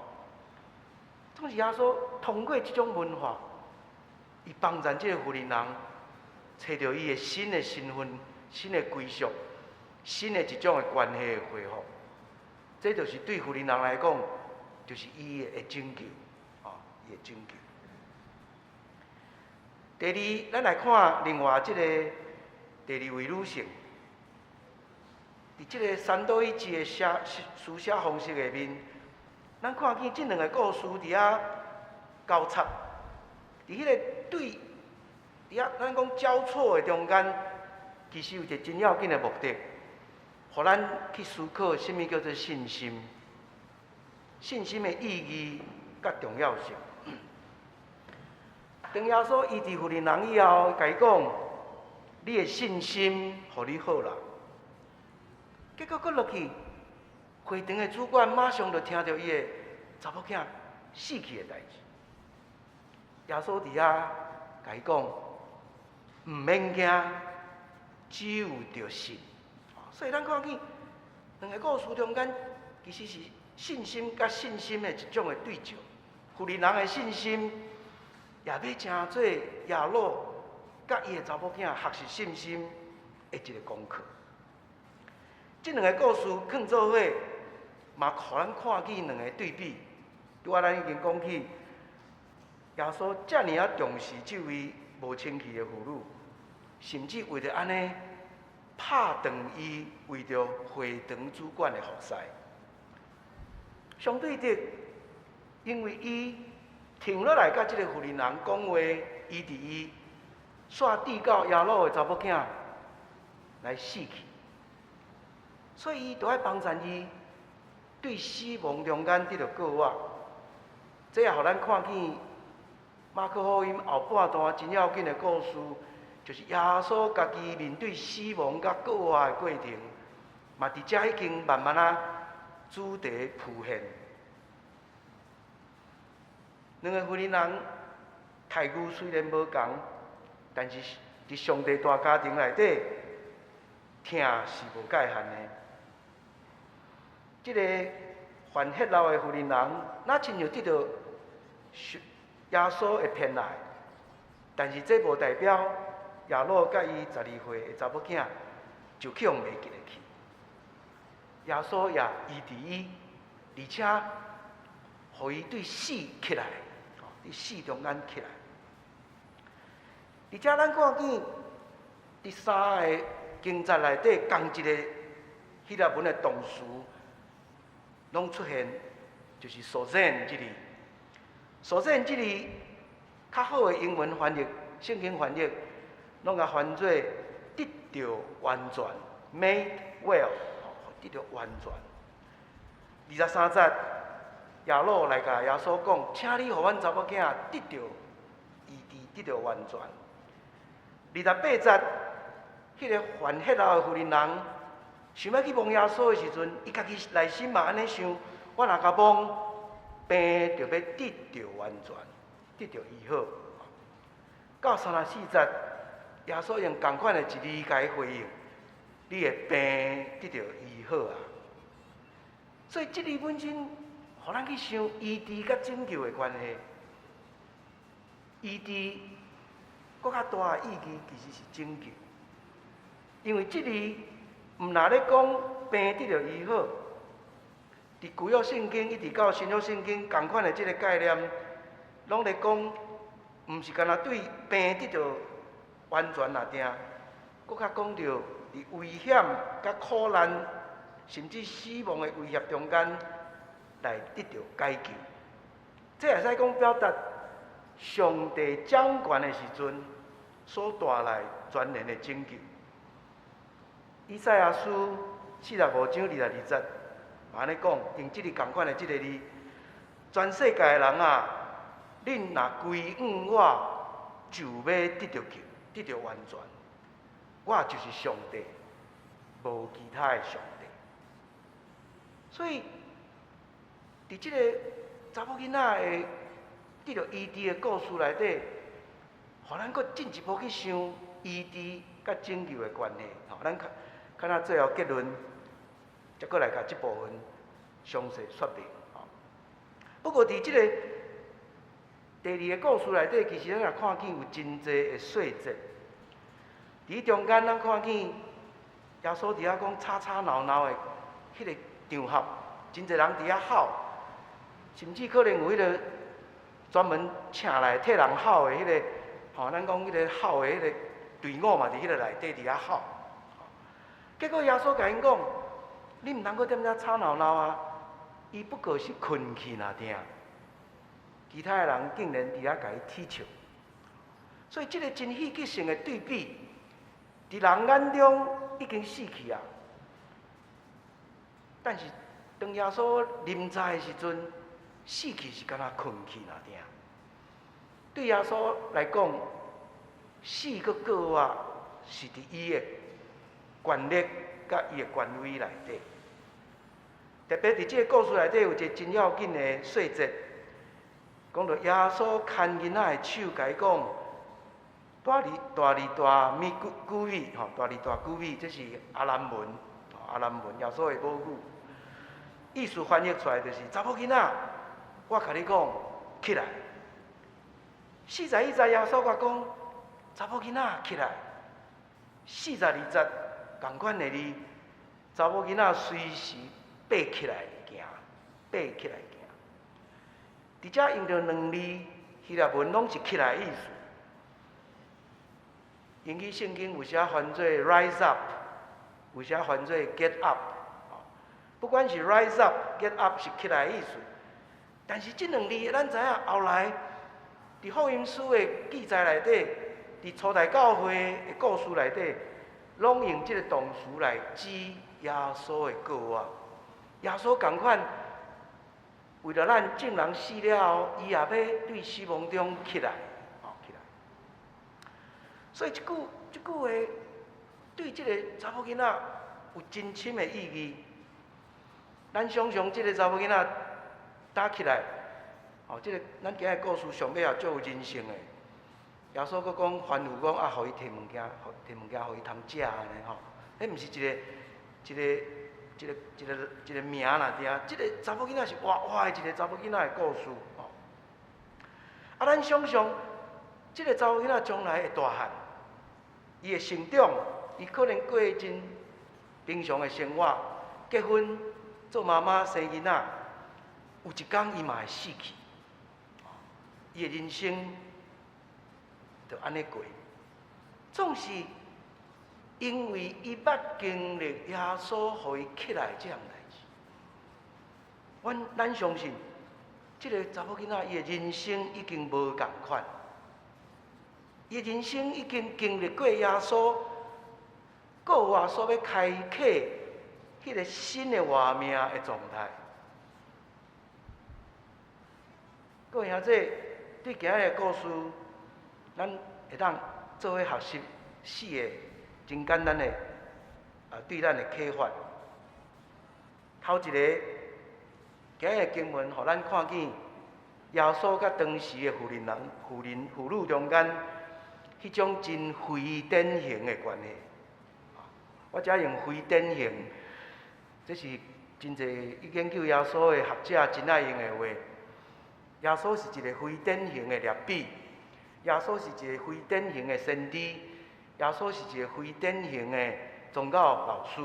总是耶稣通过即种文化，伊帮助即个妇人人找到伊的新的身份、新的归属、新的一种的关系的恢复。这就是对妇人人来讲，就是伊的拯救，伊的拯救。第二，咱来看另外即个第2位女性，伫即个三多一记的书写方式下面，咱看见这两个故事伫遐交叉，伫迄个对，伫遐咱讲交错的中间，其实有一个真要紧的目的，互咱去思考什么叫做信心，信心的意义甲重要性。当耶稣医治妇人人以后，甲伊讲：你的信心，互你好啦。结果佫落去，会堂的主管马上就听到伊的查某囝死去的代志。耶稣伫遐甲伊讲：毋免惊，只有着信。所以咱看见两个故事中间，其实是信心甲信心的一种的对照。妇人人的信心，也要成做亚罗甲伊的查某囝学习信心的一个功课。这两个故事放做伙，嘛，互咱看见两个对比。拄仔咱已经讲起，耶稣遮尔啊重视这位无清气的妇女，甚至为着安尼拍断伊为着会堂主管的服侍。相对的，因为伊停落来，甲这个妇人人讲话，伊伫伊煞递到耶路的查某囝来死去。所以，伊就爱帮衬伊对死亡中间得到过活。这也互咱看见马可福音后半段真要紧的故事，就是耶稣家己面对死亡甲过活的过程，嘛伫遮已经慢慢啊主题浮现。两个妇人人待遇虽然无同，但是伫上帝大家庭内底，疼是无界限的。这个犯血漏的妇人人，那亲像得到耶稣的偏爱，但是这无代表耶路甲伊12岁的查某囝就去互袂记得去。耶稣也医治伊，而且互伊对死起来，伫死中间起来。而且咱看见第三个经节内底同一个希腊文的动词。拢出现，就是所见这字。所见这字，较好的英文翻译、圣经翻译，拢甲翻做得到完全 ，made well， 得到完全。23节，耶路来甲耶稣讲，请你互阮查某囝得到医治，得到完全。28节，迄个犯血漏的妇人人。想要去摸耶稣的时阵，伊家己内心嘛安尼想：我若甲摸，病就要得到完全，得到医好。到34节，耶稣用同款的一字甲伊回应：你的病得到医好啊！所以这字本身，互咱去想医治甲拯救的关系。医治搁较大的意义其实是拯救，因为这字。毋若咧讲病得到医好，伫旧约圣经一直到新约圣经同款的即个概念，拢咧讲，毋是干那对病得到完全那定，搁较讲到伫危险、甲苦难，甚至死亡的威胁中间来得到解救。这也使讲表达上帝掌权的时阵所带来全然的拯救。以赛亚书45章22节，安尼讲，用即个同款的即个字，全世界的人啊，恁若归向我，就要得到救，得到完全。我就是上帝，无其他的上帝。所以，伫即个查某囡仔的得到医治的故事内底，互咱搁进一步去想医治甲拯救的关系。吼，咱看到最后结论，再过来甲这部分详细说明。不过伫即个第二个故事内底，其实咱也看见有真侪的细节。伫中间，咱看见耶稣伫遐讲吵吵闹闹的迄个场合，真侪人伫遐吼，甚至可能有迄个专门请来替人吼的迄个，吼，咱讲迄个吼的迄个队伍嘛，伫迄个内底伫遐吼。结果耶稣甲因讲：“你毋通搁踮遮吵闹闹啊！伊不过是困去那定，其他的人竟然伫遐甲伊踢笑，所以这个真戏剧性的对比，伫人眼中已经死去啊。但是当耶稣临在的时阵，死去是敢若困去那定。对耶稣来讲，死佮过活是伫伊的权力甲伊的权威内底。特别伫这个故事内底有一个真要紧的细节，讲到耶稣牵囡仔的手，甲伊讲：大咪古语吼，大古语，这是阿兰文，耶稣的母语。意思翻译出来就是：查某囡仔，我甲你讲，起来。41节耶稣讲：查某囡仔起来。42节同款的字，查某囡仔随时爬起来行。伫遮用到两字，希腊文拢是起来的意思。英语圣经有写翻做 rise up， 有写翻做 get up。不管是 rise up、get up 是起来的意思，但是这两字咱知影后来伫福音书的记载内底，伫初代教会的故事内底，拢用这个动词来指耶稣的过活。耶稣同款，为了咱众人死了后，伊也要对死亡中起来，起来。所以这句话对这个查某囡仔有真深的意义。咱想象这个查某囡仔打起来，这个咱今日故事上尾也足有人性的。耶稣佫讲吩咐讲啊，互伊摕物件，互伊通食安尼吼。迄毋是一个名啦，对啊。这个查某囡仔是活的一个查某囡仔的故事吼。啊，咱想象这个查某囡仔将来会大汉，伊会成长，伊可能过真平常的生活，结婚。做妈妈生囡仔，有一天伊嘛会死去，伊的人生就安尼过。总是因为伊捌经历耶稣互伊起来这样代志，咱相信，这个查某囡仔伊的人生已经无共款，伊的人生已经经历过耶稣过活所要开启。迄个新的活命的状态，各位兄弟，对今日的故事，咱会当做伙学习4个真简单的对咱的启发。头一个，今日的经文，互咱看见耶稣甲当时的妇女中间，迄种真非典型的关系。我遮用非典型。这是真侪研究耶稣的学者真爱用的话。耶稣是一个非典型的律比，耶稣是一个非典型的先知，耶稣是一个非典型的宗教老师。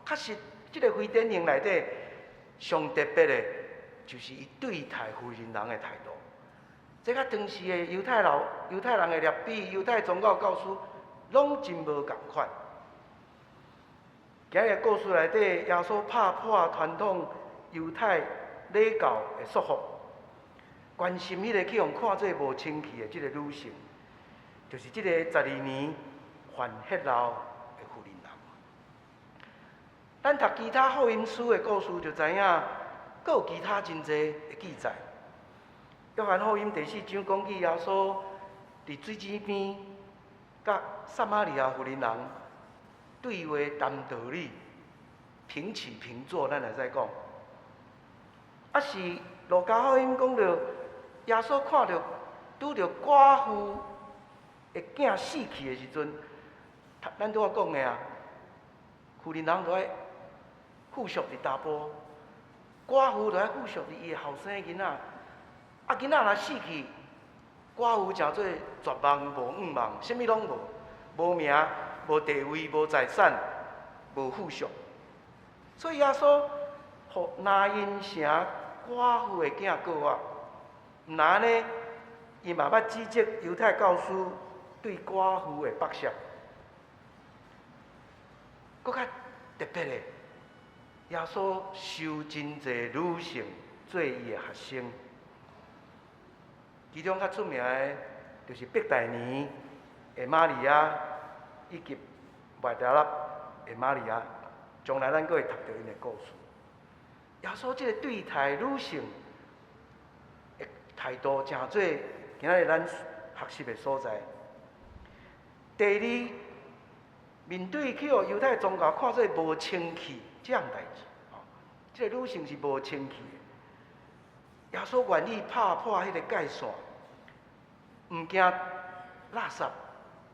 确实，这个非典型内底上特别的，就是伊对待妇人人的态度。这甲当时的犹太人的律比、犹太宗教教师，拢真无共款。今日故事内底，耶稣拍破传统犹太礼教的束缚，关心迄个去互看做无清气的即个女性，就是即个12年犯血漏的妇人人。咱读其他福音书的故事就知影，佫有其他真侪的记载。约翰福音第4章讲起耶稣伫水井边，甲撒玛利亚妇人人对话谈道理，平起平坐，咱会使讲。啊是路加福音讲到，耶稣看到拄着寡妇的囝死去的时阵，咱拄仔讲的啊，妇人人就爱附属伫查甫，寡妇就爱附属伫伊的后生囡仔。啊，囡仔若死去，寡妇诚做绝望无五望，啥物拢无，无名。无地位、无财产、无富庶，所以耶稣互拿因城寡妇的囝过活。毋然呢，伊嘛捌指责犹太教师对寡妇的剥削。搁较特别的，耶稣收真侪女性做伊的学生，其中较出名的，就是伯大尼的玛利亚，以及麦达拉的玛利亚。将来咱阁会读到因的故事。耶稣即个对待女性的态度，诚做今仔日咱学习的所在。第二，面对去予犹太宗教看做无清气这样代志，即个女性是无清气的。耶稣愿意拍破迄个界线，毋惊垃圾，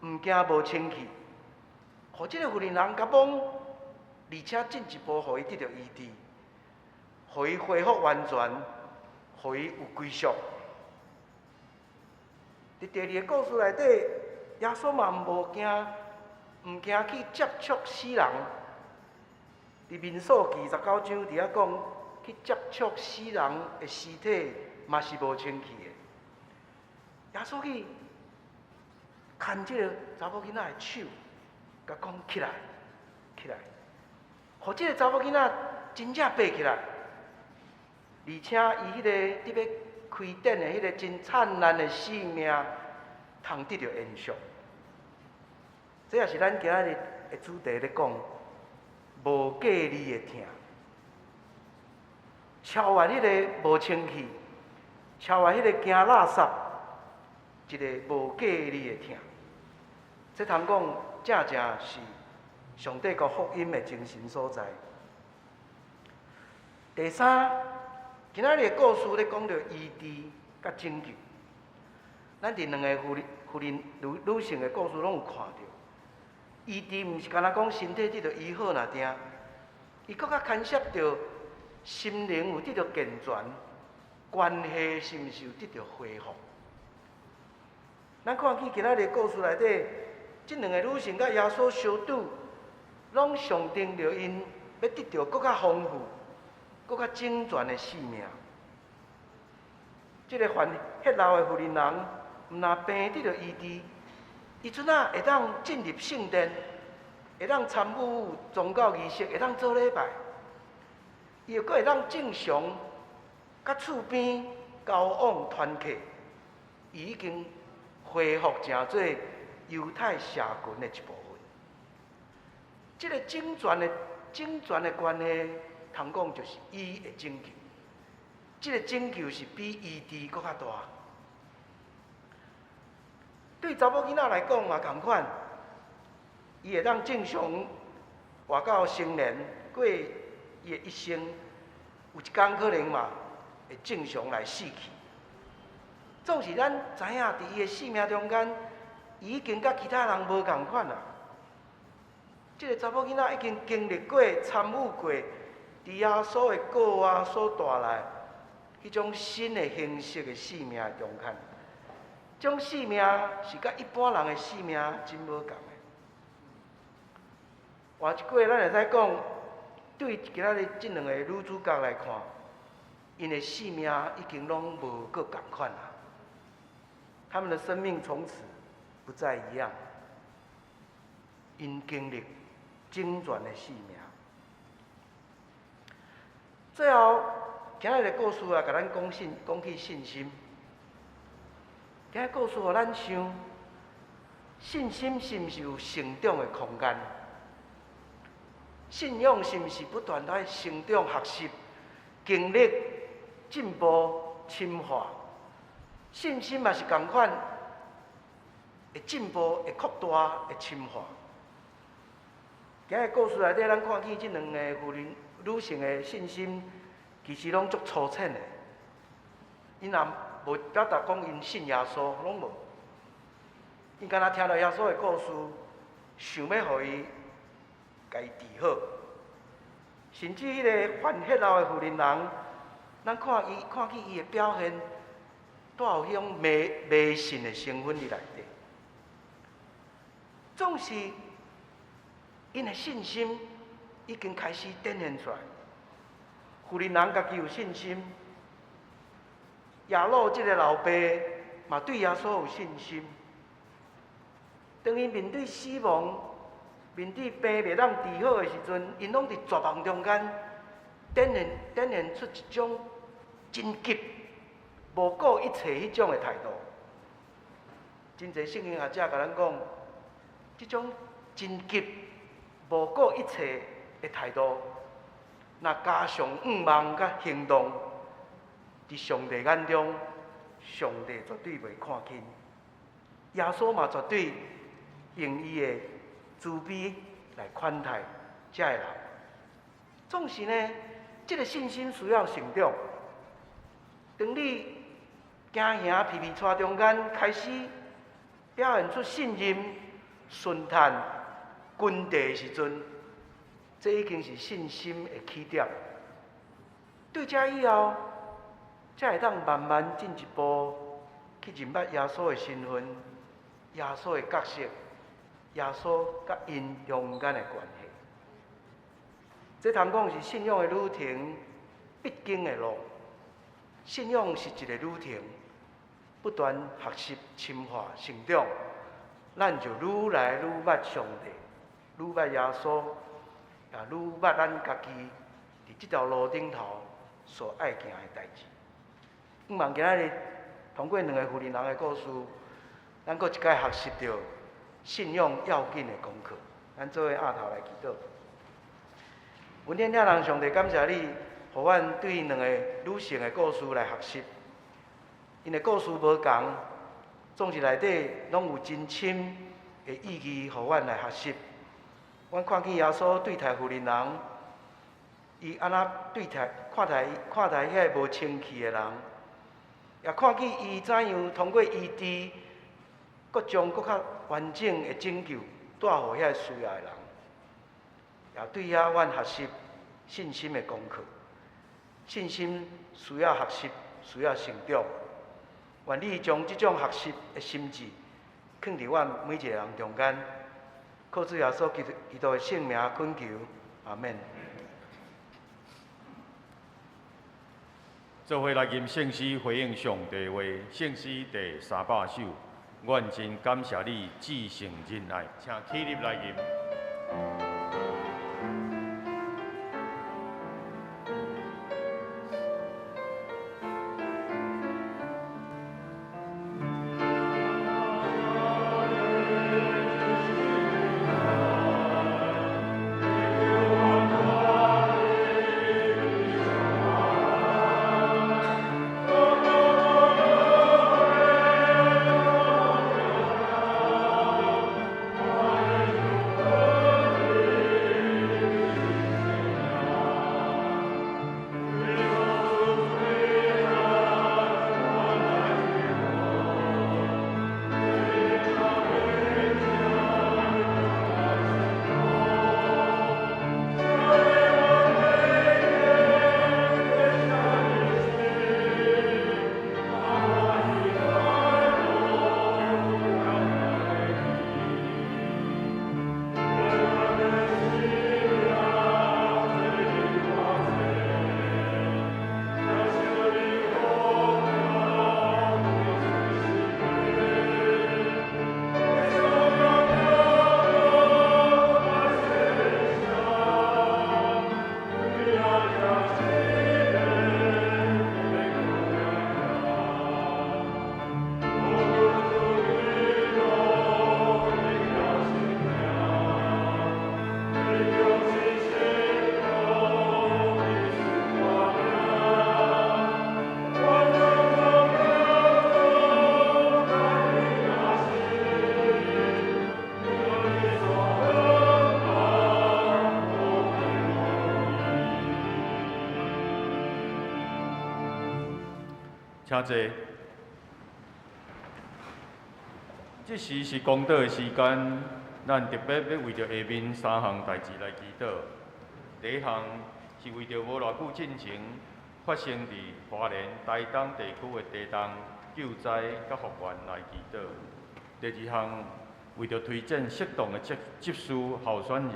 毋惊无清气，互即个妇人人甲懵，而且进一步互伊得到医治，互伊恢复完全，互伊有归属。伫第二个故事内底，耶稣嘛无惊，毋惊去接触死人。伫民数记29章伫遐讲，去接触死人的尸体，嘛是无清气的。耶稣去牵即个查某囡仔的手，甲讲起来，起来，互即个查某囡仔真正爬起来，而且伊迄个伫要开展的迄个真灿烂的生命，通得到延续。这也是咱今仔日的主题咧讲，无价理的疼，超越迄个无清气，超越迄个惊垃圾，一个无价理的疼。这通讲正正是上帝国福音的精神所在。第三，今仔日的故事咧讲到医治甲拯救。咱伫两个妇人女性的故事拢有看到，医治毋是干那讲身体得到医好那定，伊搁较牵涉到心灵有得到健全，关系是毋是有得到恢复。咱看见今仔日的故事内底，即两个女性甲耶稣相拄，拢象征着因要得到搁较丰富、搁较整全的生命。即个犯血漏的妇人人，毋但病得到医治，伊阵啊会当进入圣殿，会当参与宗教仪式，会当做礼拜，伊又搁会当正常甲厝边交往团契，伊已经恢复成做犹太社群的一部分。即个整全的关系，通讲就是伊的拯救。即个拯救是比医治搁较大。对查某囡仔来讲嘛，同款，伊会当正常活到成年，过伊的一生，有一天可能嘛会正常来死去。总是咱知影，伫伊的生命中间，伊已经甲其他人无同款啦。即个查某囡仔已经经历过、参与过，伫耶稣的果啊所带来迄种新的形式的生命中间。这种生命是甲一般人的生命真无共的。换一句，咱会使讲，对今仔日这两个女主角来看，因的生命已经拢无搁共款啦。他们的生命从此不再一样，因经历整全的生命。最后，今日的故事啊，甲咱讲起信心。今日故事互咱想，信心是毋是有成长的空间？信仰是毋是不断在成长、学习、经历、进步、深化？信心嘛是同款，会进步、会扩大、会深化。今日故事内底，咱看见这两个女性的信心，其实拢足粗浅的。因也无表达讲因信耶稣，拢无。因敢若听到耶稣的故事，想要互伊家治好。甚至迄个犯血漏的妇人人，咱看见伊的表现，带有迄种迷信的成分伫内底。总是因的信心已经开始展现出来。妇人人家己有信心，亚罗这个老爸嘛对耶稣有信心。当伊面对死亡、面对病袂当治好的时阵，因拢伫绝望中间，展现出一种真急、无顾一切迄种的态度。真侪圣经学者甲咱讲，即种真急、无顾一切的态度，若加上愿望甲行动，伫上帝眼中，上帝绝对袂看轻。耶稣嘛绝对用伊的慈悲来款待遮个人。总是呢，这个信心需要成长。当你行行皮皮带中间开始表现出信任、顺坦、均地的时阵，这已经是信心的起点。对这以后，才会当慢慢进一步去认捌耶稣的身份、耶稣的角色、耶稣甲因中间的关系。这通讲是信仰的旅程必经的路。信仰是一个旅程，不断学习、深化、成长，咱就愈来愈捌上帝，愈捌耶稣，也愈捌咱家己伫这条路顶头所爱行的代志。希望今仔日通过两个富人人的故事，咱搁一摆学习到信仰要紧的功课。咱做伙压头来祈祷。阮天领人，上帝感谢你，互阮对两个女性的故事来学习。因的故事无同，总是内底拢有真深的意义，互阮来学习。阮看见耶稣对待富人人，伊安那对待看待遐无清气的人，也看见伊怎样通过医治，搁将搁较完整的拯救带互遐需要的人。也对遐阮学习信心的功课。信心需要学习，需要成长。愿你将这种学习的心志放伫阮每一个人中间，靠主耶稣基督的圣名恳求，阿免。做伙来吟圣诗回应上帝话，圣诗第300首。愿真感谢你至诚仁爱，请起立来吟。请坐。这时是公道的时间，咱特别要为着下面3项代志来祈祷。第一项是为着无偌久进前发生伫花莲台东地区的地震救灾甲复原来祈祷。第二项为着推荐适当的执事候选人，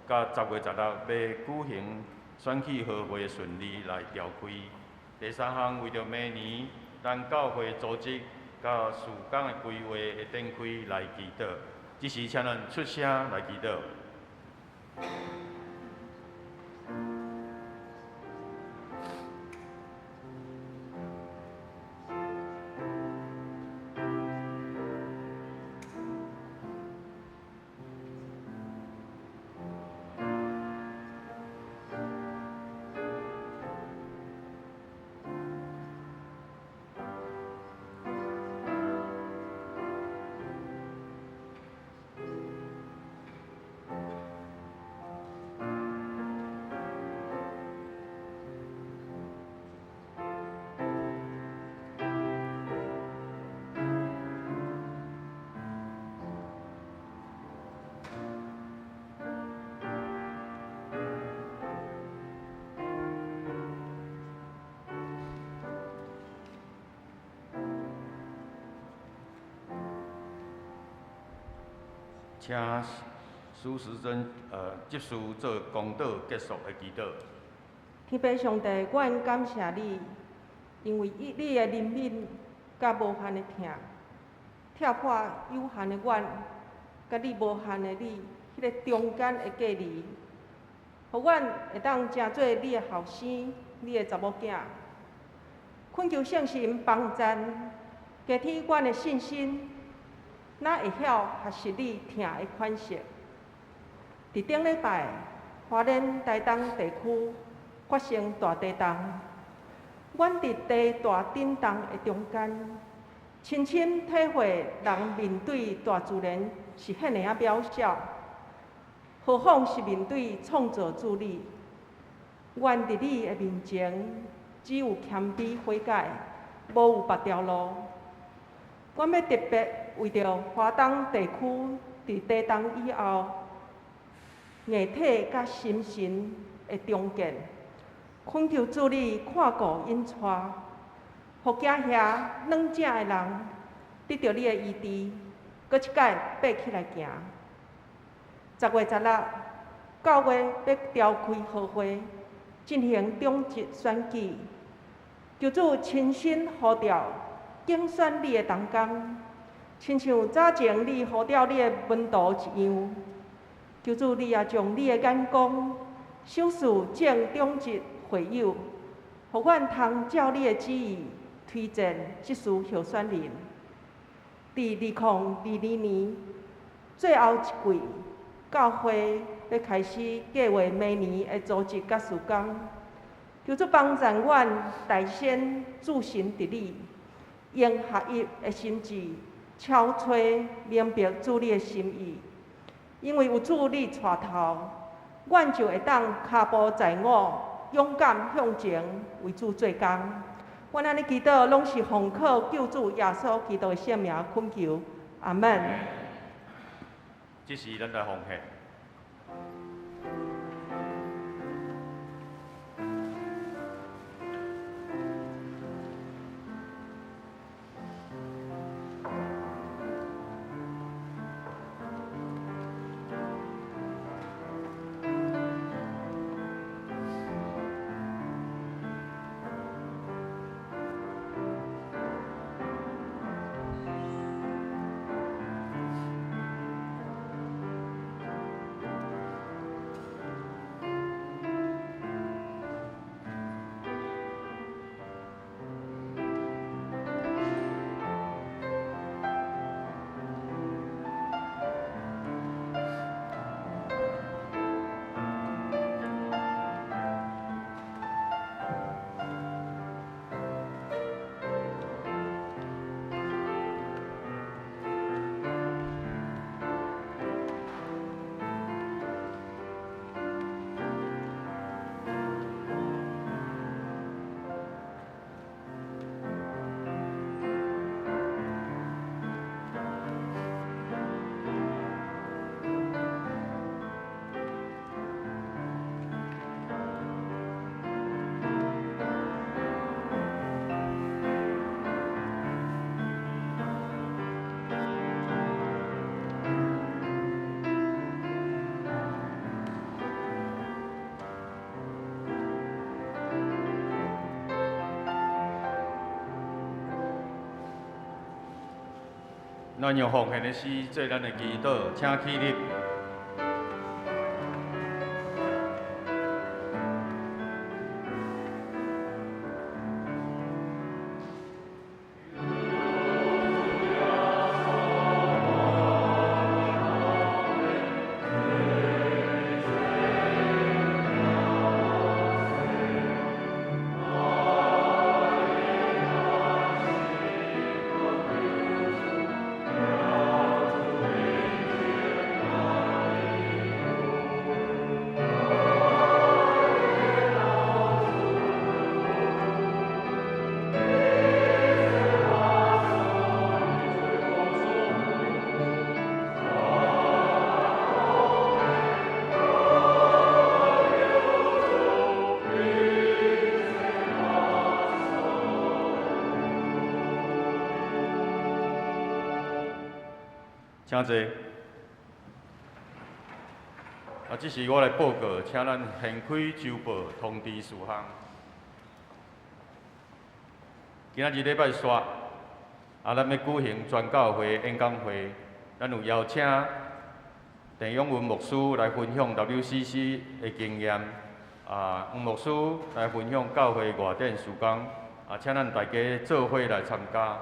甲10月16日要举行选举和会顺利来召开。第三项为着明年咱教会组织甲事工的规划会展开来祈祷。这时请咱出声来祈祷。请苏时珍执事做公道结束的祈祷。天父上帝，阮感谢你，因为你的怜悯甲无限的疼，跳破有限的阮，甲你无限的你，迄个中间的隔离，互阮会当成做你的后生，你的查某囝。恳求圣神帮赞，加添阮的信心，咱会晓学习你疼的款式。伫顶礼拜，花莲台东地区发生大地震，阮伫地大震动的中间，亲身体会人面对大自然是赫尔啊渺小，何况是面对创造主你。阮伫你的面前，只有谦卑悔改，无有别条路。阮要特别为着华东地区伫地震以后，硬体甲心神的重建，恳求主你看顾因带，互惊遐软正的人得到你的医治，搁一摆爬起来行。10月16、9月要召开好会，进行中级选举，求主亲身呼召竞选你的同工，亲像早前你呼召你的门徒一样。求主你也将你的眼光赏赐正中级会友，互阮通照你的旨意推荐即次候选人。伫2022年最后一季，教会要开始计划明年的组织甲事工。求主帮助阮大先自身伫你，用合一的心志，超揣明白主你的心意。因为有主你带头，阮就会当脚步在我，勇敢向前，为主做工。阮安尼祈祷，拢是奉靠救主耶稣基督的圣名恳求，阿门。这是咱来奉献。咱用奉献的诗做咱的祈祷，请起立。请坐。这是我来报告，请咱掀开周报通知事项。今仔日礼拜三，咱要举行全教会演讲会，咱有邀请陈永文牧师来分享 WCC 的经验，黄牧师来分享教会外展事工，请咱大家做伙来参加。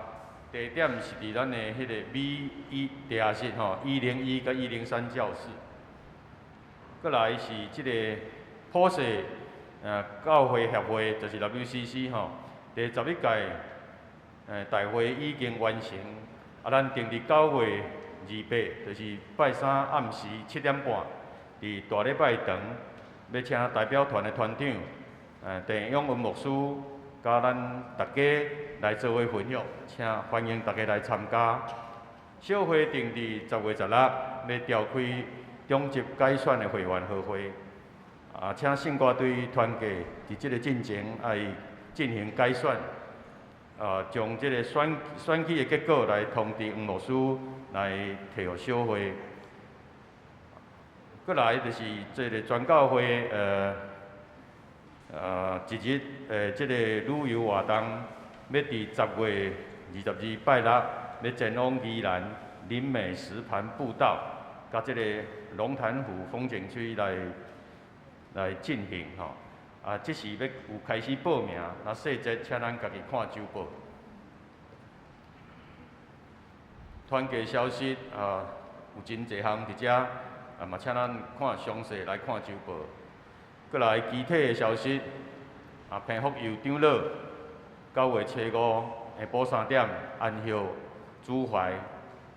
地点是伫咱的迄个 B1地下室吼，101甲103教室。过来是即个普世教会协会，就是 WCC 吼，第11届大会已经完成。咱定伫9月28，就是拜三暗时7点半，伫大礼拜堂，要请代表团的团长陈永文牧师，甲咱大家来做伙分享，请欢迎大家来参加。小会定伫10月16，要召开中级改选的会员和会，请圣歌队团结伫即个进程爱进行改选，将即个选举的结果来通知黄牧师来摕互小会。过来就是即个全教会一日即个旅游活动，要伫10月22拜六要前往宜兰林美石盘步道。甲即个龙潭湖风景区来进行吼，即是要有开始报名，那细节请咱家己看周报。团结消息有真侪项伫遮，嘛请咱看详细来看周报。过来具体的消息，平福佑长老9月初5下晡3点，安歇主怀，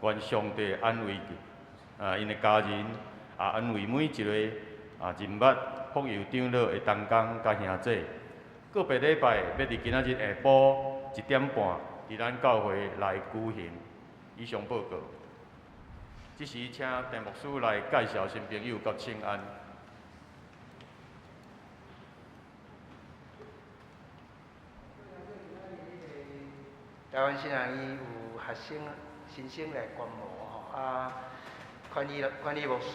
愿上帝安慰因的家人，安慰每一个认捌福佑长老的同工甲兄弟。个别礼拜要伫今仔日下晡1点半，伫咱教会来举行。以上报告。这时请陈牧师来介绍新朋友甲请安。台湾新人伊有学生新生来观摩吼，宽义牧师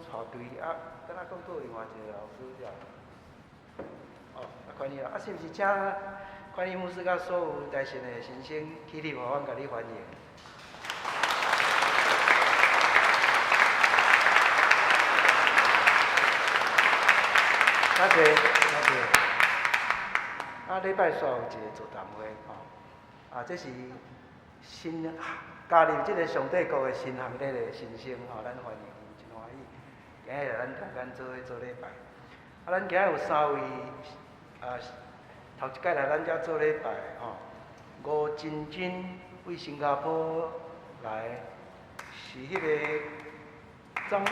带队敢若讲过另外一个老师了，宽义是毋是请宽义牧师甲所有台神的新生起立，互阮甲你欢迎。多谢。礼拜三有一个座谈会这是新加入这个上帝国的新行列的新生咱欢迎，真欢喜。今日咱同咱做礼拜，咱今日有3位头一届来咱遮做礼拜吴真君为新加坡来，是迄个张碧。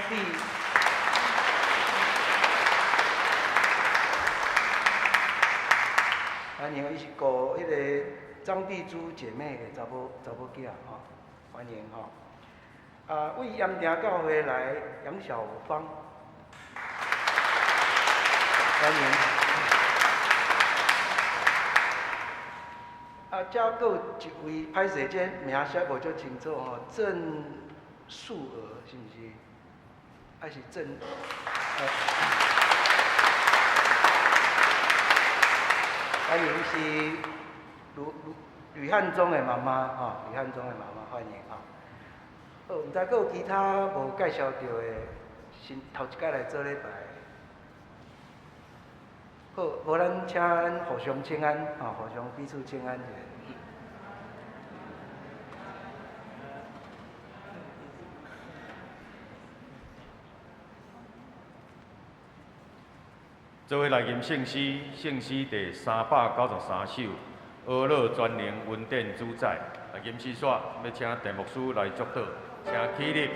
欢迎，伊是顾迄个张碧珠姐妹的查某囝欢迎为盐埕教会来杨小芳，欢迎。遮阁有一位，歹势，这名写无足清楚郑素娥是毋是？还是郑？欢迎是吕汉忠的妈妈吕汉忠的妈妈欢迎好，毋知阁有其他无介绍到的头一届来做礼拜。好，无咱请互相请安互相彼此请安者。做伙来吟圣诗第393首《阿乐专灵恩典主宰》。吟诗煞要请陈牧师来祝祷，请起立。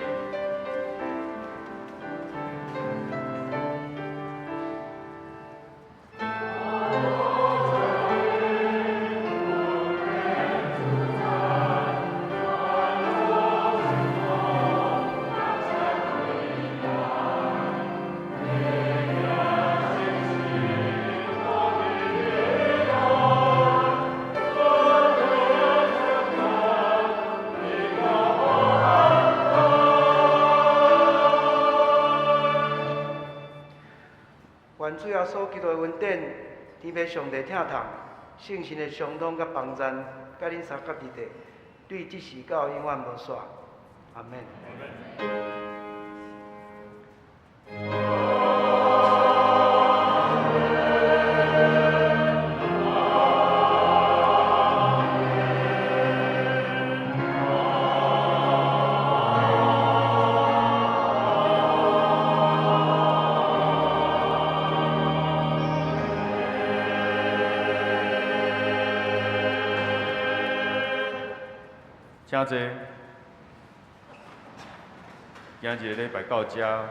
典，天父上帝疼痛，圣神的相通甲帮赞，甲恁三甲伫地，对即时到永远无煞。阿免。请坐。今日礼拜到遮，